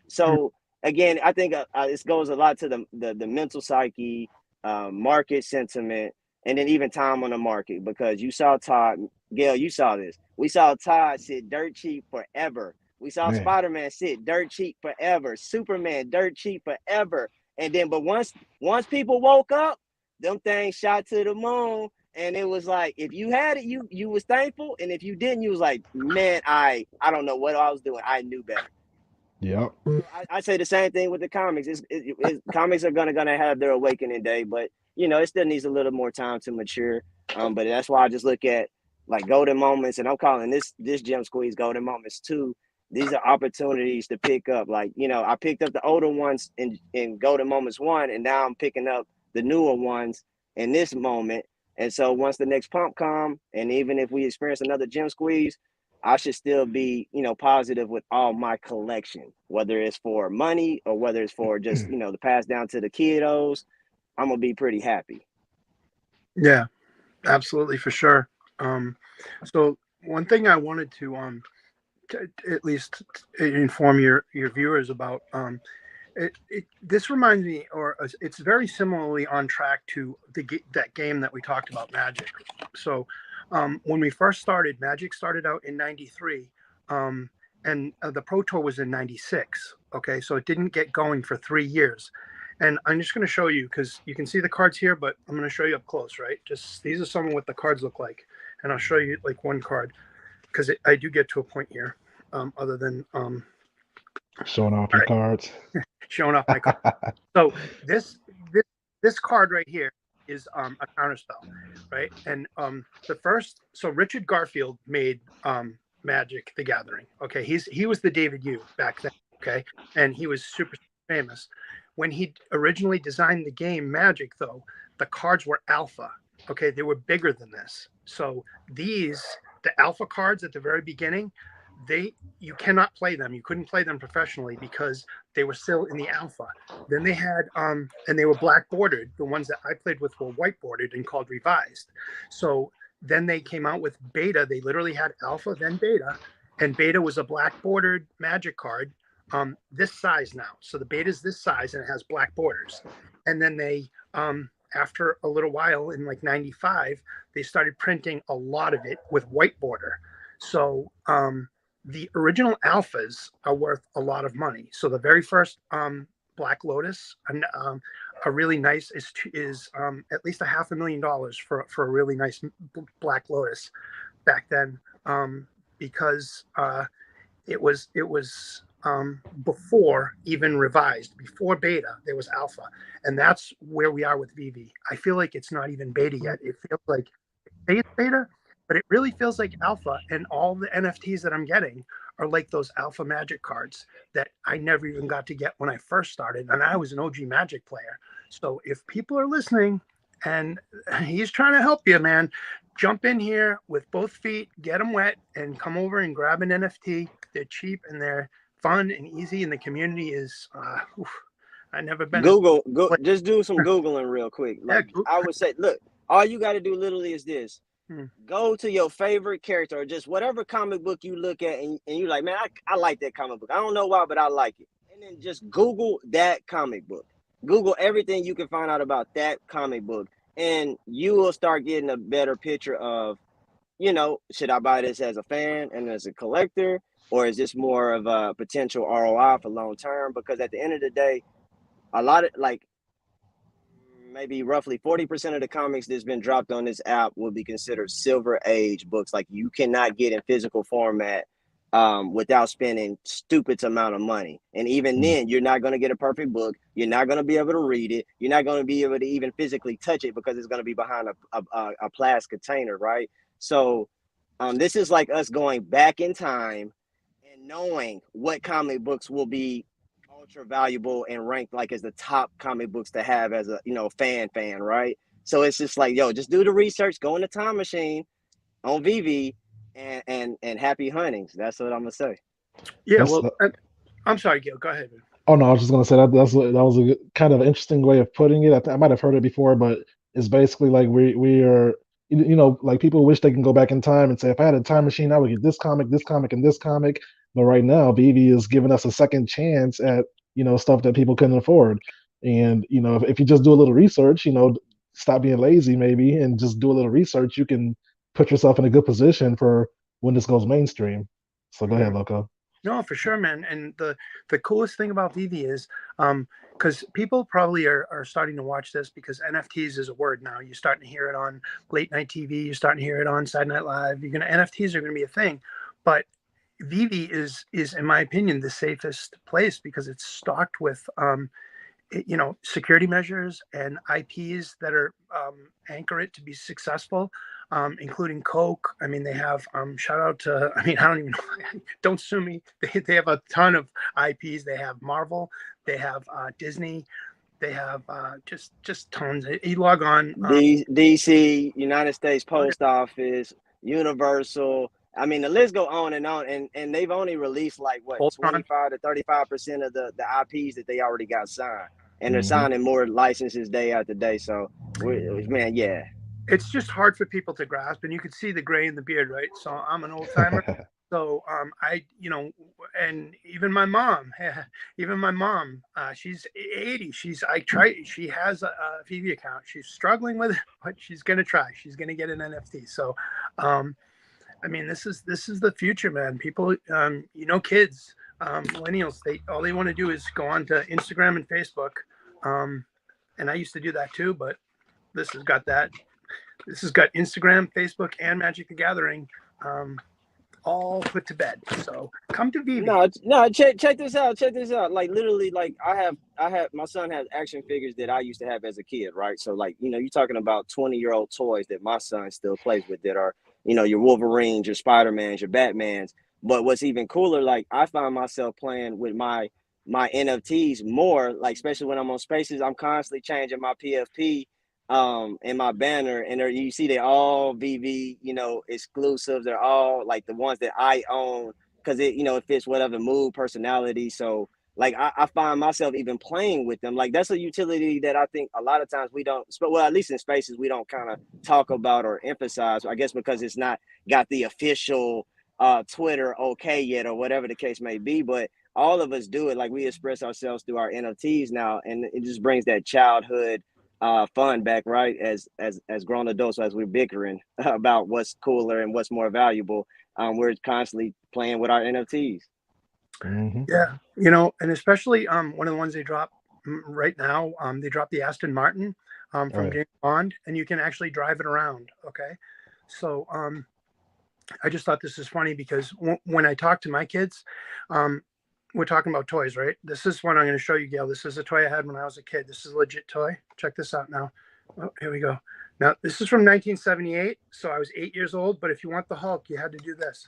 So again, I think this goes a lot to the mental psyche, market sentiment, and then even time on the market. Because you saw Todd, Gail, you saw this. We saw Todd sit dirt cheap forever. We saw Man. Spider-Man sit dirt cheap forever. Superman dirt cheap forever. And then, but once people woke up, them things shot to the moon. And it was like, if you had it, you was thankful. And if you didn't, you was like, man, I don't know what I was doing. I knew better. Yep. I say the same thing with the comics. Comics are gonna have their awakening day, but it still needs a little more time to mature. But that's why I just look at like golden moments, and I'm calling this gem squeeze golden moments too. These are opportunities to pick up. Like I picked up the older ones in golden moments 1, and now I'm picking up the newer ones in this moment. And so once the next pump come, and even if we experience another gem squeeze, I should still be, positive with all my collection, whether it's for money or whether it's for just, the pass down to the kiddos. I'm gonna be pretty happy. Yeah, absolutely, for sure. So one thing I wanted to at least inform your viewers about, this reminds me, or it's very similarly on track to that game that we talked about, Magic. So when we first started, Magic started out in '93, and the Pro Tour was in '96. Okay, so it didn't get going for 3 years. And I'm just going to show you, because you can see the cards here, but I'm going to show you up close, right? Just these are some of what the cards look like, and I'll show you like one card, because I do get to a point here, other than showing off your cards. Showing off my cards. So this card right here is a counterspell, right? And so Richard Garfield made Magic the Gathering. Okay, he was the David Yu back then. Okay, and he was super famous. When he originally designed the game Magic, though, the cards were alpha. Okay, they were bigger than this. So the alpha cards at the very beginning, you cannot play them. You couldn't play them professionally because they were still in the alpha. Then they had and they were black bordered. The ones that I played with were white bordered and called revised. So then they came out with beta. They literally had alpha, then beta, and beta was a black bordered Magic card, this size now. So the beta is this size and it has black borders. And then they after a little while in like '95, they started printing a lot of it with white border. So the original alphas are worth a lot of money. So the very first Black Lotus, a really nice is at least $500,000 for a really nice Black Lotus back then, because it was before even revised, before beta, there was alpha, and that's where we are with Veve. I feel like it's not even beta yet. It feels like it's beta, but it really feels like alpha, and all the NFTs that I'm getting are like those alpha Magic cards that I never even got to get when I first started, and I was an OG Magic player. So if people are listening and he's trying to help you, man, jump in here with both feet, get them wet, and come over and grab an NFT. They're cheap and they're fun and easy, and the community is I never been just do some Googling real quick. Like, yeah, I would say, look, all you got to do literally is this. Go to your favorite character, or just whatever comic book you look at, and you're like, man, I like that comic book. I don't know why, but I like it. And then just Google that comic book. Google everything you can find out about that comic book, and you will start getting a better picture of, should I buy this as a fan and as a collector, or is this more of a potential ROI for long term? Because at the end of the day, a lot of, like, maybe roughly 40% of the comics that's been dropped on this app will be considered silver age books. Like, you cannot get in physical format without spending stupid amount of money. And even then, you're not going to get a perfect book. You're not going to be able to read it. You're not going to be able to even physically touch it because it's going to be behind a plastic container, right? So this is like us going back in time and knowing what comic books will be ultra valuable and ranked like as the top comic books to have as a fan, right? So it's just like, just do the research, go in the time machine on Veve, and happy huntings. That's what I'm gonna say. Yeah, I'm sorry, Gil, go ahead, man. Oh no, I was just gonna say that was a kind of interesting way of putting it. I might have heard it before, but it's basically like we are, like people wish they can go back in time and say, if I had a time machine, I would get this comic, this comic, and this comic. But right now, Vivi is giving us a second chance at stuff that people couldn't afford. And if you just do a little research, stop being lazy maybe, and just do a little research, you can put yourself in a good position for when this goes mainstream. So go ahead, Loco. No, for sure, man. And the coolest thing about Vivi is, because people probably are starting to watch this because NFTs is a word now. You're starting to hear it on late night TV. You're starting to hear it on Saturday Night Live. NFTs are gonna be a thing, but Vivi is in my opinion the safest place because it's stocked with security measures and IPs that are anchor it to be successful, including Coke. I mean, they have shout out to. I mean, I don't even know. Don't sue me. They have a ton of IPs. They have Marvel. They have Disney. They have just tons. You log on. DC, United States Post Office, Universal. I mean, the list go on, and they've only released like what 25 to 35% of the IPs that they already got signed, and they're signing more licenses day after day. So, man, yeah, it's just hard for people to grasp, and you can see the gray in the beard, right? So I'm an old timer. So and even my mom, she's 80. She has a Vivi account. She's struggling with it, but she's gonna try. She's gonna get an NFT. So, I mean, this is the future, man. People, kids, millennials, all they want to do is go on to Instagram and Facebook. And I used to do that too, but this has got that. This has got Instagram, Facebook, and Magic the Gathering. All put to bed. So come to Vivi. No, check this out. Check this out. Like literally, like I have my son has action figures that I used to have as a kid, right? So like, you're talking about 20-year-old toys that my son still plays with that are, your Wolverines, your Spider-Mans, your Batmans. But what's even cooler, like I find myself playing with my NFTs more, like especially when I'm on Spaces, I'm constantly changing my PFP and my banner, and you see they're all VV, exclusives. They're all like the ones that I own because it fits whatever mood, personality. So like I find myself even playing with them. Like that's a utility that I think a lot of times we don't, well, at least in Spaces we don't kind of talk about or emphasize. I guess because it's not got the official Twitter okay yet, or whatever the case may be. But all of us do it. Like we express ourselves through our NFTs now, and it just brings that childhood fun back, right? As grown adults, as we're bickering about what's cooler and what's more valuable, we're constantly playing with our NFTs. Yeah, and especially one of the ones they drop right now, they dropped the Aston Martin from James Bond, and you can actually drive it around. Okay, so I just thought this is funny because when I talk to my kids, we're talking about toys, right? This is one I'm going to show you, Gail. This is a toy I had when I was a kid. This is a legit toy. Check this out now. Oh, here we go. Now, this is from 1978, so I was 8 years old, but if you want the Hulk, you had to do this.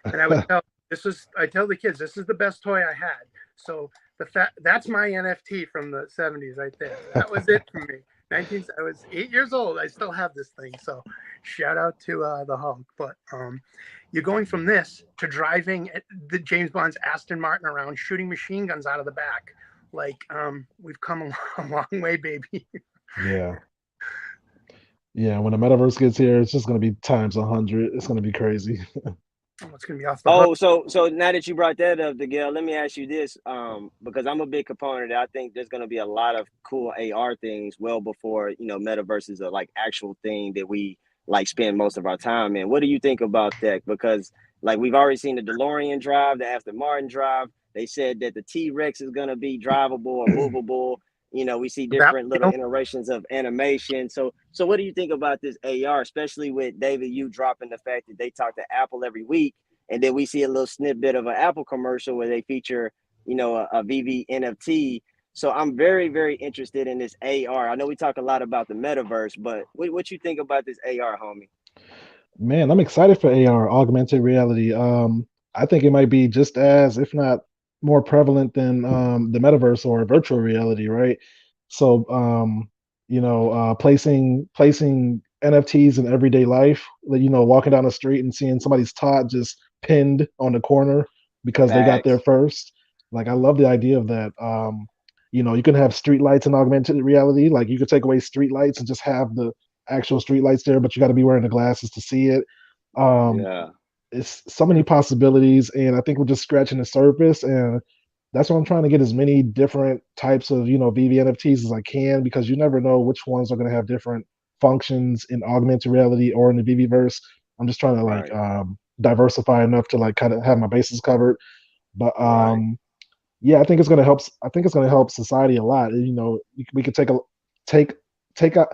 And I tell the kids, this is the best toy I had. So that's my NFT from the 70s right there. That was it for me. I was 8 years old. I still have this thing. So shout out to the Hulk. But you're going from this to driving the James Bond's Aston Martin around, shooting machine guns out of the back. Like we've come a long way, baby. Yeah, when the metaverse gets here, it's just going to be times 100. It's going to be crazy. It's going to be off the hook. So now that you brought that up, Miguel, let me ask you this, because I'm a big component. I think there's going to be a lot of cool AR things well before, metaverses are like actual thing that we like spend most of our time in. What do you think about that? Because like we've already seen the DeLorean drive, the Aston Martin drive. They said that the T-Rex is going to be drivable or movable. We see different little iterations of animation. So what do you think about this AR, especially with David, you dropping the fact that they talk to Apple every week, and then we see a little snippet of an Apple commercial where they feature, a VV NFT. So I'm very, very interested in this AR. I know we talk a lot about the metaverse, but what you think about this AR, homie? Man, I'm excited for AR, augmented reality. I think it might be just as, if not more prevalent than the metaverse or virtual reality, right? So, placing NFTs in everyday life, walking down the street and seeing somebody's tot just pinned on the corner because they got there first. Like, I love the idea of that. You can have street lights in augmented reality. Like, you could take away street lights and just have the actual streetlights there, but you got to be wearing the glasses to see it. Um, Yeah. it's so many possibilities, and I think we're just scratching the surface. And that's why I'm trying to get as many different types of Vv NFTs as I can, because you never know which ones are going to have different functions in augmented reality or in the VV verse. I'm just trying to like Right. diversify enough to like kind of have my bases covered. But Right. yeah, I think it's going to help. I think it's going to help society a lot. We could take take a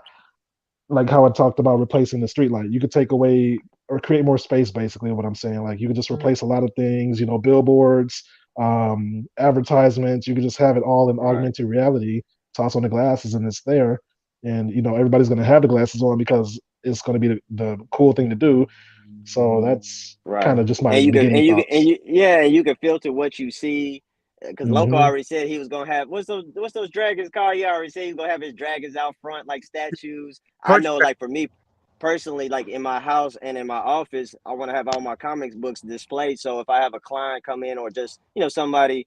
like how I talked about replacing the street light. You could take away or create more space, basically, what I'm saying. Like you could just replace a lot of things, billboards, advertisements. You could just have it all in Right. augmented reality, toss on the glasses, and it's there. And everybody's going to have the glasses on because it's going to be the cool thing to do. So that's kind Right. of just my And you can beginning and thoughts. you yeah, and you can filter what you see. Because Loco Hmm. already said he was gonna have what's those dragons called? He already said he's gonna have his dragons out front like statues. I Porch. know, like for me personally, like in my house and in my office, I want to have all my comics books displayed. So if I have a client come in or just somebody,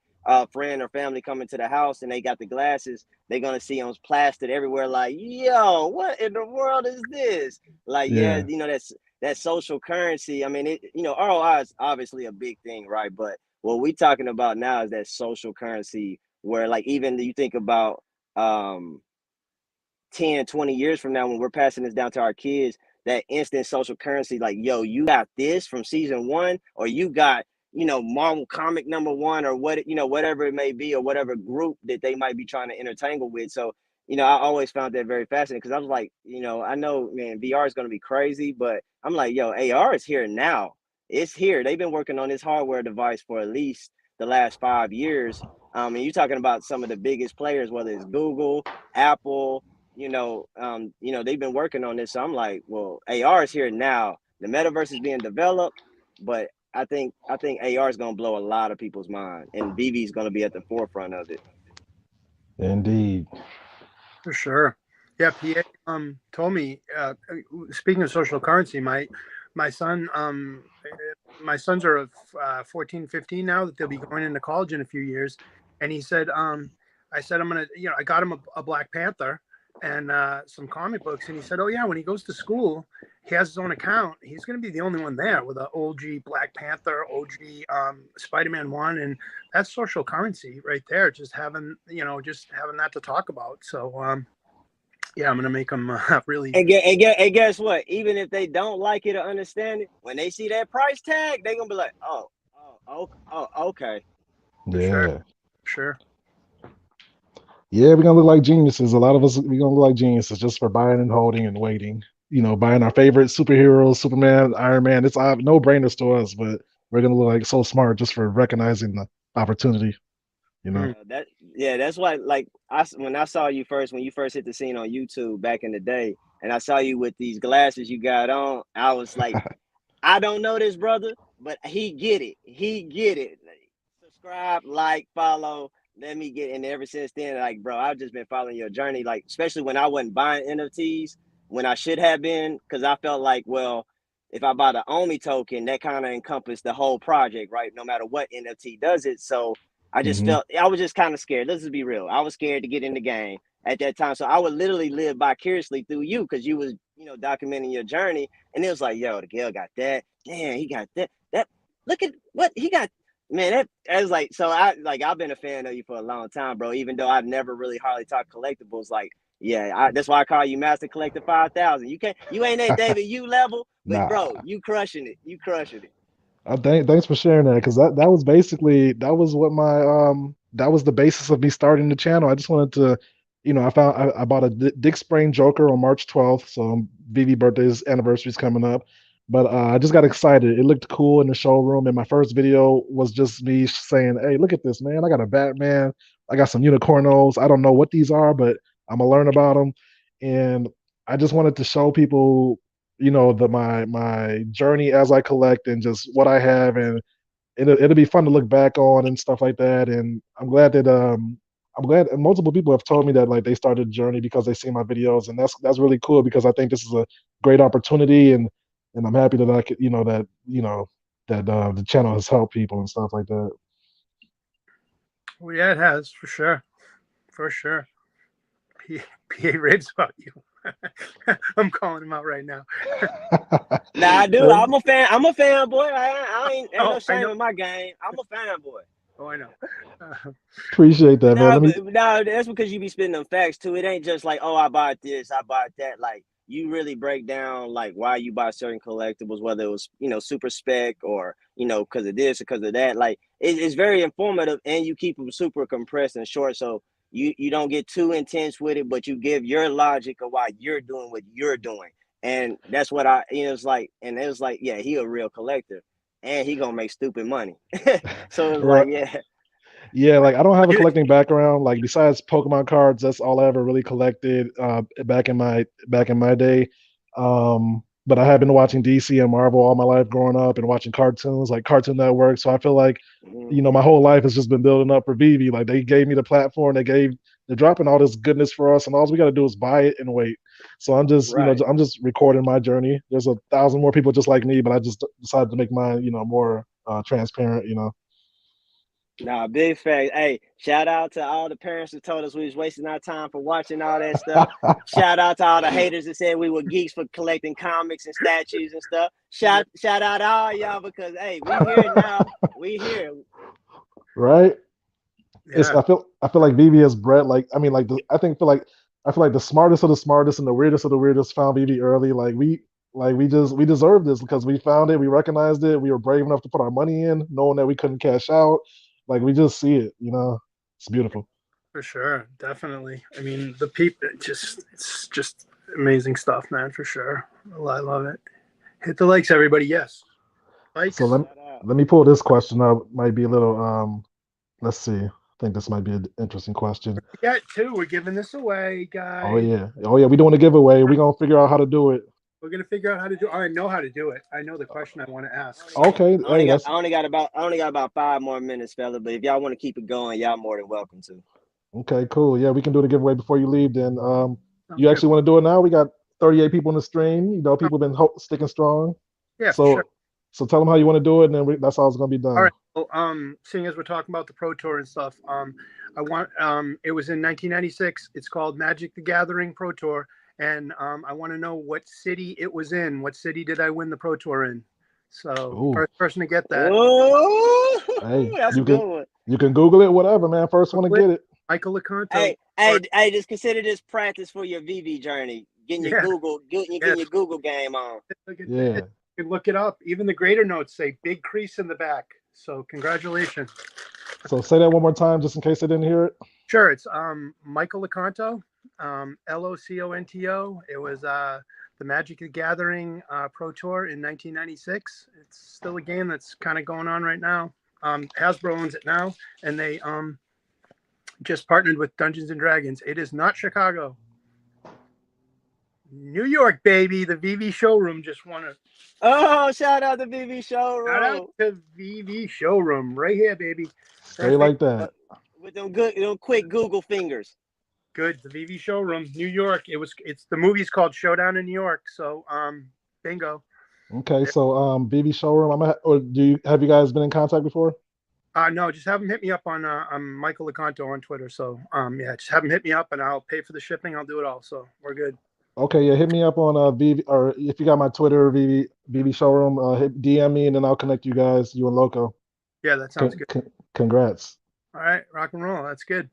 friend or family come into the house and they got the glasses, they're gonna see them plastered everywhere. Like, yo, what in the world is this? Like, yeah, Yeah, that's that social currency. I mean, ROI is obviously a big thing, right? But what we talking about now is that social currency where, like, even you think about um 10, 20 years from now when we're passing this down to our kids, that instant social currency, like, yo, you got this from season one, or you got, Marvel comic number one, or whatever it may be, or whatever group that they might be trying to intertangle with. So, I always found that very fascinating because I was like, I know, man, VR is going to be crazy, but I'm like, yo, AR is here now. It's here. They've been working on this hardware device for at least the last 5 years. And you're talking about some of the biggest players, whether it's Google, Apple, they've been working on this. So I'm like, well, AR is here now. The metaverse is being developed, but I think AR is gonna blow a lot of people's mind, and VV is gonna be at the forefront of it. indeed. For sure. Yeah, PA told me. Speaking of social currency, my son my sons are of 14, 15 now that they'll be going into college in a few years, and he said I said I'm gonna I got him a Black Panther and some comic books, and he said, oh yeah, when he goes to school, he has his own account. He's gonna be the only one there with a OG Black Panther, OG Spider-Man one, and that's social currency right there. Just having that to talk about. So yeah, I'm gonna make them really. And guess what? Even if they don't like it or understand it, when they see that price tag, they're gonna be like, okay. For sure, Yeah. sure. Yeah, we're gonna look like geniuses. A lot of us we're gonna look like geniuses just for buying and holding and waiting. Buying our favorite superheroes, Superman, Iron Man. It's no brainers to us, but we're gonna look like so smart just for recognizing the opportunity. You know. Mm. That's why, like, when I saw you first, when you first hit the scene on YouTube back in the day, and I saw you with these glasses you got on, I was like, I don't know this brother, but he get it. He get it. Like, subscribe, like, follow. Let me get. And ever since then, like, bro, I've just been following your journey. Like, especially when I wasn't buying NFTs when I should have been, because I felt like, well, if I buy the Omi token, that kind of encompassed the whole project, right? No matter what NFT does it. So I just Hmm. felt I was just kind of scared. Let's just be real. I was scared to get in the game at that time. So I would literally live vicariously through you because you was, documenting your journey. And it was like, yo, the girl got that. Damn, he got that. That look at what he got. Man, that was like, so I've been a fan of you for a long time, bro. Even though I've never really hardly talked collectibles, like, yeah, that's why I call you Master Collector 5,000. You ain't at David U level, but bro, Nah. you crushing it. You crushing it. Thanks for sharing that, because that was basically that was what my that was the basis of me starting the channel. I just wanted to, I bought a Dick Sprang Joker on March 12th, so Vivi birthday's anniversary's coming up. But I just got excited. It looked cool in the showroom, and my first video was just me saying, "Hey, look at this, man! I got a Batman. I got some unicornos. I don't know what these are, but I'm gonna learn about them." And I just wanted to show people my journey as I collect and just what I have, and it'll be fun to look back on and stuff like that. And I'm glad multiple people have told me that like they started the journey because they see my videos, and that's really cool because I think this is a great opportunity, and I'm happy that I could that the channel has helped people and stuff like that. Well, yeah, it has for sure, for sure. PA raves about you. I'm calling him out right now. Nah, I do. I'm a fan. I'm a fanboy. I ain't no I shame know. in my game. I'm a fanboy. Oh, I know. Appreciate that, man. No, that's because you be spitting them facts too. It ain't just like, oh, I bought this, I bought that. Like, you really break down like why you buy certain collectibles, whether it was, you know, super spec or, you know, because of this or because of that. Like, it's very informative, and you keep them super compressed and short, so you don't get too intense with it, but you give your logic of why you're doing what you're doing. And that's what it's like, and it was like, yeah, he a real collector, and he gonna make stupid money. So it's Right. like, yeah. Yeah, like I don't have a collecting background. Like besides Pokemon cards, that's all I ever really collected back in my day. But I have been watching DC and Marvel all my life growing up and watching cartoons like Cartoon Network. So I feel like, you know, my whole life has just been building up for Vivi. Like they gave me the platform, they're dropping all this goodness for us, and all we got to do is buy it and wait. So I'm just, you know, Right. I'm just recording my journey. There's 1,000 more people just like me, but I just decided to make mine, you know, more transparent. You know. Nah, big fact. Hey, shout out to all the parents that told us we was wasting our time for watching all that stuff. Shout out to all the haters that said we were geeks for collecting comics and statues and stuff. Shout out to all y'all, because hey, we here now. We here. Right. It's Yeah. I feel like Vivi has bred like I mean like I feel like the smartest of the smartest and the weirdest of the weirdest found Vivi early. We deserve this because we found it, we recognized it, we were brave enough to put our money in, knowing that we couldn't cash out. Like we just see it, you know. It's beautiful. For sure, definitely. I mean, the people, it's just amazing stuff, man. For sure, I love it. Hit the likes, everybody. Yes, So likes. let me pull this question up. Might be a little let's see. I think this might be an interesting question. Yeah, too. We're giving this away, Oh guys. yeah. Oh yeah, we doing a giveaway. We're gonna figure out how to do it. We're gonna figure out how to do. I know how to do it. I know the question I want to ask. So Okay, I hey, I only got about 5 more minutes, fella. But if y'all want to keep it going, y'all more than welcome to. okay, cool. Yeah, we can do the giveaway before you leave. Then, sounds you good. actually want to do it now? We got 38 people in the stream. You know, people been sticking strong. Yeah, for sure. So, so tell them how you want to do it, and then that's how it's gonna be All done. right. Well, seeing as we're talking about the Pro Tour and stuff, I want it was in 1996. It's called Magic the Gathering Pro Tour, and I want to know what city it was in. What city did I win the Pro Tour in? So Ooh, first person to get that, Oh, hey, that's a good one. you can Google it, whatever, man. First one to get it. Michael Lecanto. Hey, just consider this practice for your VV journey. Getting your Yeah, getting your Google game on. look at that. Yeah. You can look it up. Even the greater notes say big crease in the back. So congratulations. So say that one more time, just in case I didn't hear it. Sure, it's Michael Lecanto, Loconto. It was the Magic the Gathering Pro Tour in 1996. It's still a game that's kind of going on right now. Hasbro owns it now, and they just partnered with Dungeons and Dragons. It is not Chicago. New York, baby. The VV showroom just won a Oh, shout out to VV Showroom. shout out to VV showroom right here, baby. Stay like that. With them quick Google fingers. Good. The VV showroom, New York. It's the movie's called Showdown in New York. So bingo. Okay, so BB showroom. Or have you guys been in contact before? No, just have them hit me up on Michael Lecanto on Twitter. So yeah, just have them hit me up and I'll pay for the shipping. I'll do it all. So we're good. Okay, yeah, hit me up on VV, or if you got my Twitter, VV showroom, DM me and then I'll connect you guys, you and Loco. Yeah, that sounds good. Congrats. All right, rock and roll. That's good.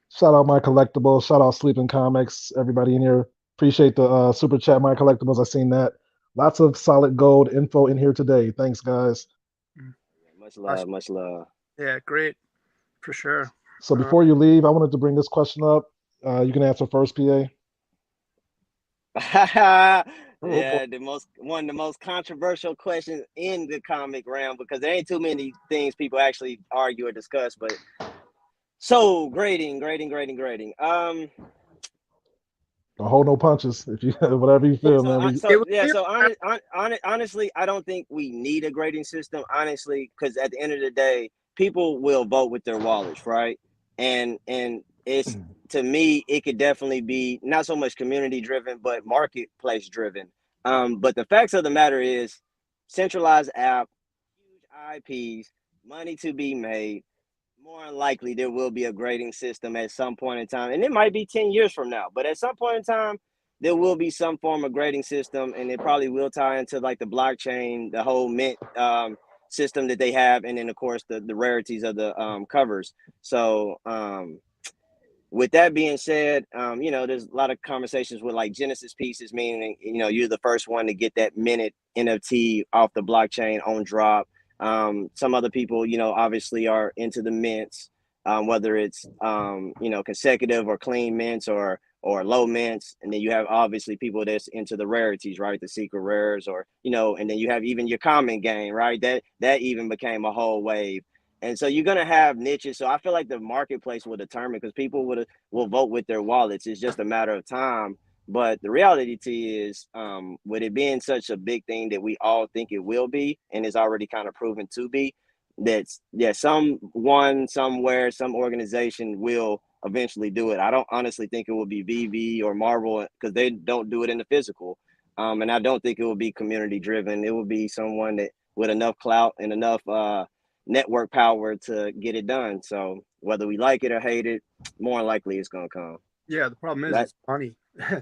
Shout out my collectibles. Shout out Sleeping Comics. Everybody in here. Appreciate the super chat, my collectibles. I seen that. Lots of solid gold info in here today. Thanks, guys. Much love, much love. Yeah, great. For sure. So before you leave, I wanted to bring this question up. You can answer first, PA. Yeah, one of the most controversial questions in the comic realm, because there ain't too many things people actually argue or discuss. But so grading. Don't hold no punches. If you whatever you feel, man. Honestly, I don't think we need a grading system. Honestly, because at the end of the day, people will vote with their wallets, right? And it's, to me, it could definitely be not so much community driven, but marketplace driven. But the facts of the matter is, centralized app, huge IPs, money to be made. More than likely, there will be a grading system at some point in time, and it might be 10 years from now. But at some point in time, there will be some form of grading system, and it probably will tie into like the blockchain, the whole mint system that they have, and then of course the rarities of the covers. So with that being said, you know, there's a lot of conversations with like Genesis pieces, meaning, you know, you're the first one to get that minute NFT off the blockchain on drop. Some other people, you know, obviously are into the mints, whether it's, you know, consecutive or clean mints or low mints. And then you have obviously people that's into the rarities, right? The secret rares, or, you know, and then you have even your common game, right? That even became a whole wave. And so you're gonna have niches. So I feel like the marketplace will determine, because people will vote with their wallets. It's just a matter of time. But the reality is, with it being such a big thing that we all think it will be, and is already kind of proven to be, that's, yeah, someone somewhere, some organization will eventually do it. I don't honestly think it will be VV or Marvel, because they don't do it in the physical. And I don't think it will be community driven. It will be someone that with enough clout and enough network power to get it done. So whether we like it or hate it, more likely it's gonna come. Yeah, the problem is That, it's money.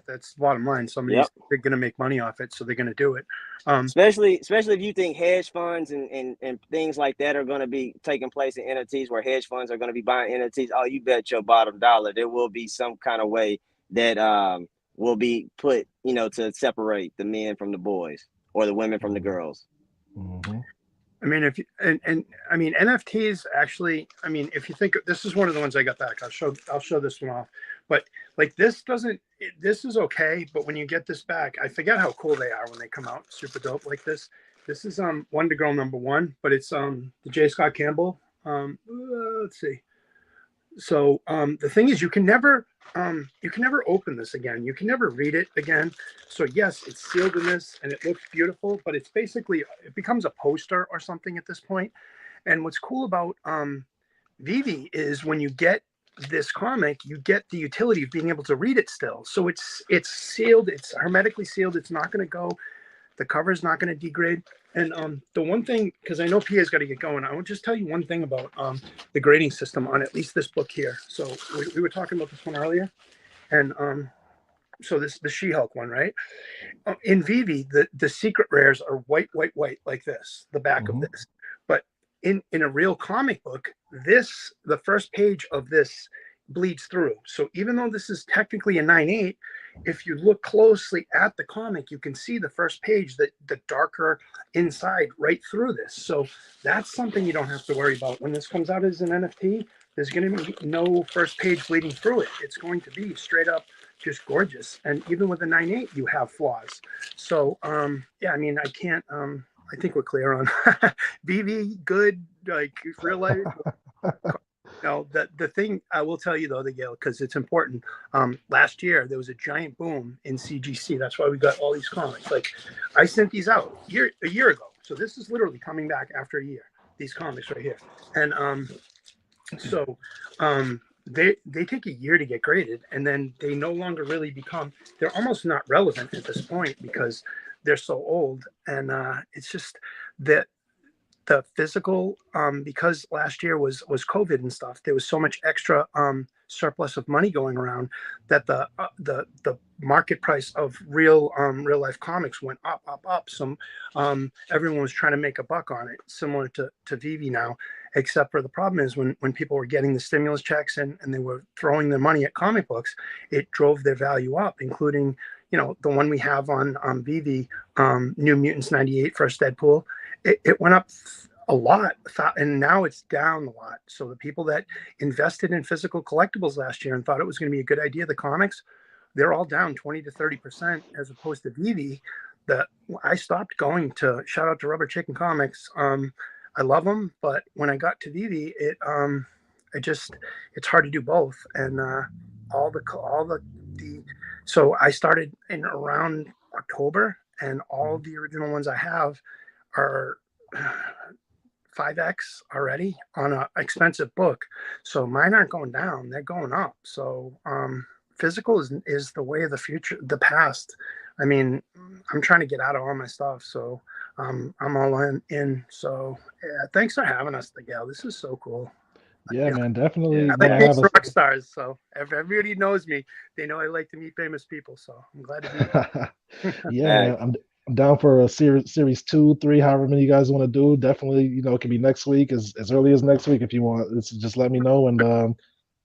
That's the bottom line. yep. They're going to make money off it, so they're going to do it. Especially if you think hedge funds and things like that are going to be taking place in NFTs, where hedge funds are going to be buying NFTs. Oh, you bet your bottom dollar there will be some kind of way that will be put, you know, to separate the men from the boys, or the women from the girls. Mm-hmm. I mean, if you, and I mean NFTs actually. I mean, if you think this is one of the ones I got back, I'll show this one off. But like this doesn't. This is okay, but when you get this back, I forget how cool they are when they come out, super dope like this. This is Wonder Girl #1, but it's the J. Scott Campbell. Let's see. So the thing is, you can never open this again. You can never read it again. So yes, it's sealed in this, and it looks beautiful, but it's basically, it becomes a poster or something at this point. And what's cool about Veve is when you get this comic, you get the utility of being able to read it still. So it's sealed, it's hermetically sealed. It's not going to go. The cover is not going to degrade. And the one thing, because I know PA's got to get going, I will just tell you one thing about the grading system on at least this book here. So we were talking about this one earlier. And so this the She-Hulk one, right? In Veve, the secret rares are white, like this, the back of this. But in a real comic book, the first page of this bleeds through. So even though this is technically a 9.8, if you look closely at the comic, you can see the first page, that the darker inside right through this. So that's something you don't have to worry about. When this comes out as an NFT, there's going to be no first page bleeding through it. It's going to be straight up just gorgeous. And even with a 9.8, you have flaws. So yeah, I mean, I can't I think we're clear on Veve, good, like real life. No, the thing I will tell you though, because it's important. Last year there was a giant boom in CGC. That's why we got all these comics. Like I sent these out a year ago. So this is literally coming back after a year. These comics right here, and they take a year to get graded, and then they no longer really become. They're almost not relevant at this point because they're so old, and it's just that the physical, because last year was COVID and stuff, there was so much extra surplus of money going around that the market price of real life comics went up. Some everyone was trying to make a buck on it, similar to Veve now, except for the problem is when people were getting the stimulus checks and they were throwing their money at comic books, it drove their value up, including, you know, the one we have on Veve, New Mutants 98, First Deadpool. It went up a lot, and now it's down a lot. So the people that invested in physical collectibles last year and thought it was going to be a good idea, the comics, they're all down 20 to 30%, as opposed to Veve. That I stopped going to. Shout out to Rubber Chicken Comics. I love them, but when I got to Veve, it's hard to do both. And so I started in around October, and all the original ones I have are 5x already on an expensive book. So mine aren't going down, they're going up. So physical is the way of the future, the past. I mean, I'm trying to get out of all my stuff, so I'm all in. So yeah, thanks for having us, Miguel. This is so cool. Yeah, man, definitely. Yeah. I Gonna like meeting have rock stars, so if everybody knows me, they know I like to meet famous people. So I'm glad to be. Yeah, man. Facts. I'm down for a series 2, 3, however many you guys want to do. Definitely, it can be next week, as early as next week if you want. Just let me know. And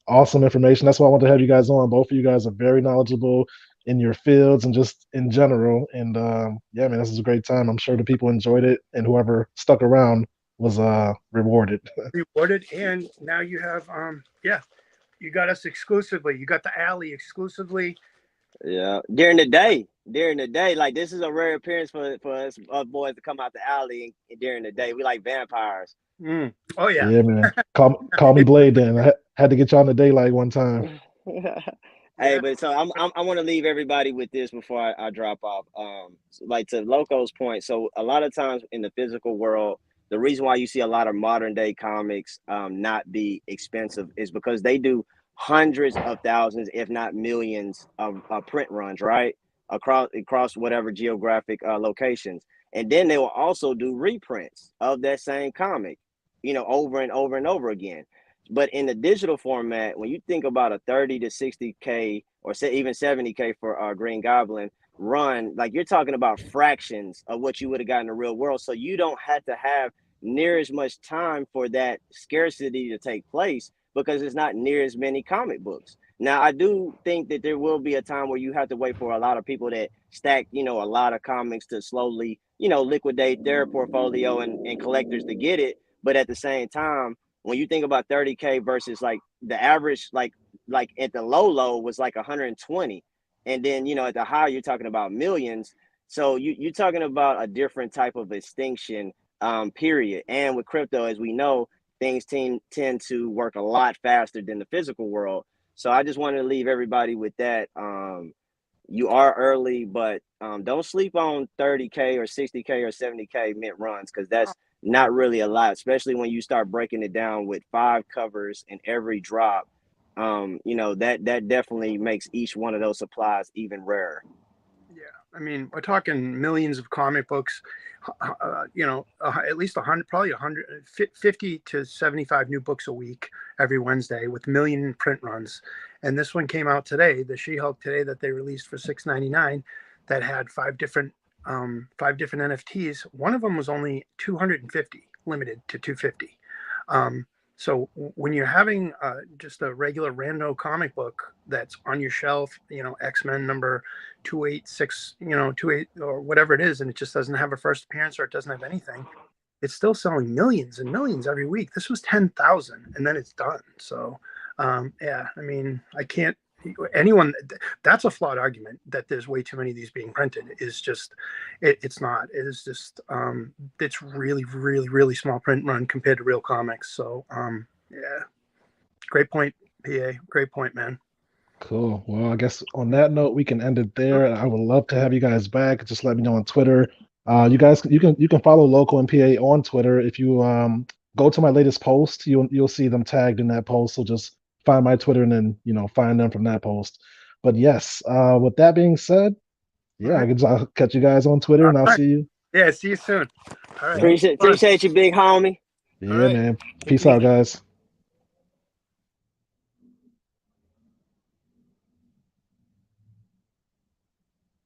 awesome information. That's why I want to have you guys on. Both of you guys are very knowledgeable in your fields and just in general. And yeah, man, this is a great time. I'm sure the people enjoyed it, and whoever stuck around was rewarded. Rewarded, and now you have yeah, you got us exclusively. You got the alley exclusively. Yeah. During the day, like this is a rare appearance for us boys to come out the alley and during the day. We like vampires. Oh yeah. Yeah, man. Call me Blade. Then had to get y'all in the daylight one time. Hey, Yeah. but so I want to leave everybody with this before I drop off. Like to Loco's point. So a lot of times in the physical world, the reason why you see a lot of modern day comics not be expensive is because they do hundreds of thousands, if not millions, of print runs, right? Across whatever geographic locations, and then they will also do reprints of that same comic, over and over and over again. But in the digital format, when you think about a 30 to 60K or say even 70K for Green Goblin run, like you're talking about fractions of what you would have gotten in the real world. So you don't have to have near as much time for that scarcity to take place because it's not near as many comic books. Now, I do think that there will be a time where you have to wait for a lot of people that stack, a lot of comics to slowly, liquidate their portfolio and collectors to get it. But at the same time, when you think about 30K versus like the average, like at the low was like 120, and then at the high you're talking about millions. So you're talking about a different type of extinction period. And with crypto, as we know, things tend to work a lot faster than the physical world. So I just wanted to leave everybody with that. You are early, but don't sleep on 30K or 60K or 70K mint runs, because that's not really a lot, especially when you start breaking it down with 5 covers in every drop. That definitely makes each one of those supplies even rarer. Yeah, I mean, we're talking millions of comic books. At least 100, probably 150 to 75 new books a week every Wednesday with million print runs. And this one came out today, the She-Hulk today that they released for $6.99, that had 5 different NFTs. One of them was only 250, limited to 250. So when you're having just a regular rando comic book that's on your shelf, X-Men number 286, 28 or whatever it is, and it just doesn't have a first appearance or it doesn't have anything, it's still selling millions and millions every week. This was 10,000 and then it's done. So yeah, I mean, I can't, that's a flawed argument that there's way too many of these being printed. Is just it's not. It is just it's really, really, really small print run compared to real comics. So yeah, great point, PA, great point, man. Cool. Well, I guess on that note, we can end it there. I would love to have you guys back. Just let me know on Twitter. You guys, you can follow Loco and PA on Twitter. If you go to my latest post, you'll see them tagged in that post. So just find my Twitter and then find them from that post. But yes, with that being said, yeah, Right. I'll catch you guys on Twitter and I'll Right. see you. Yeah, see you soon. All right. Appreciate you, big homie. Yeah, right. man. Peace out, guys.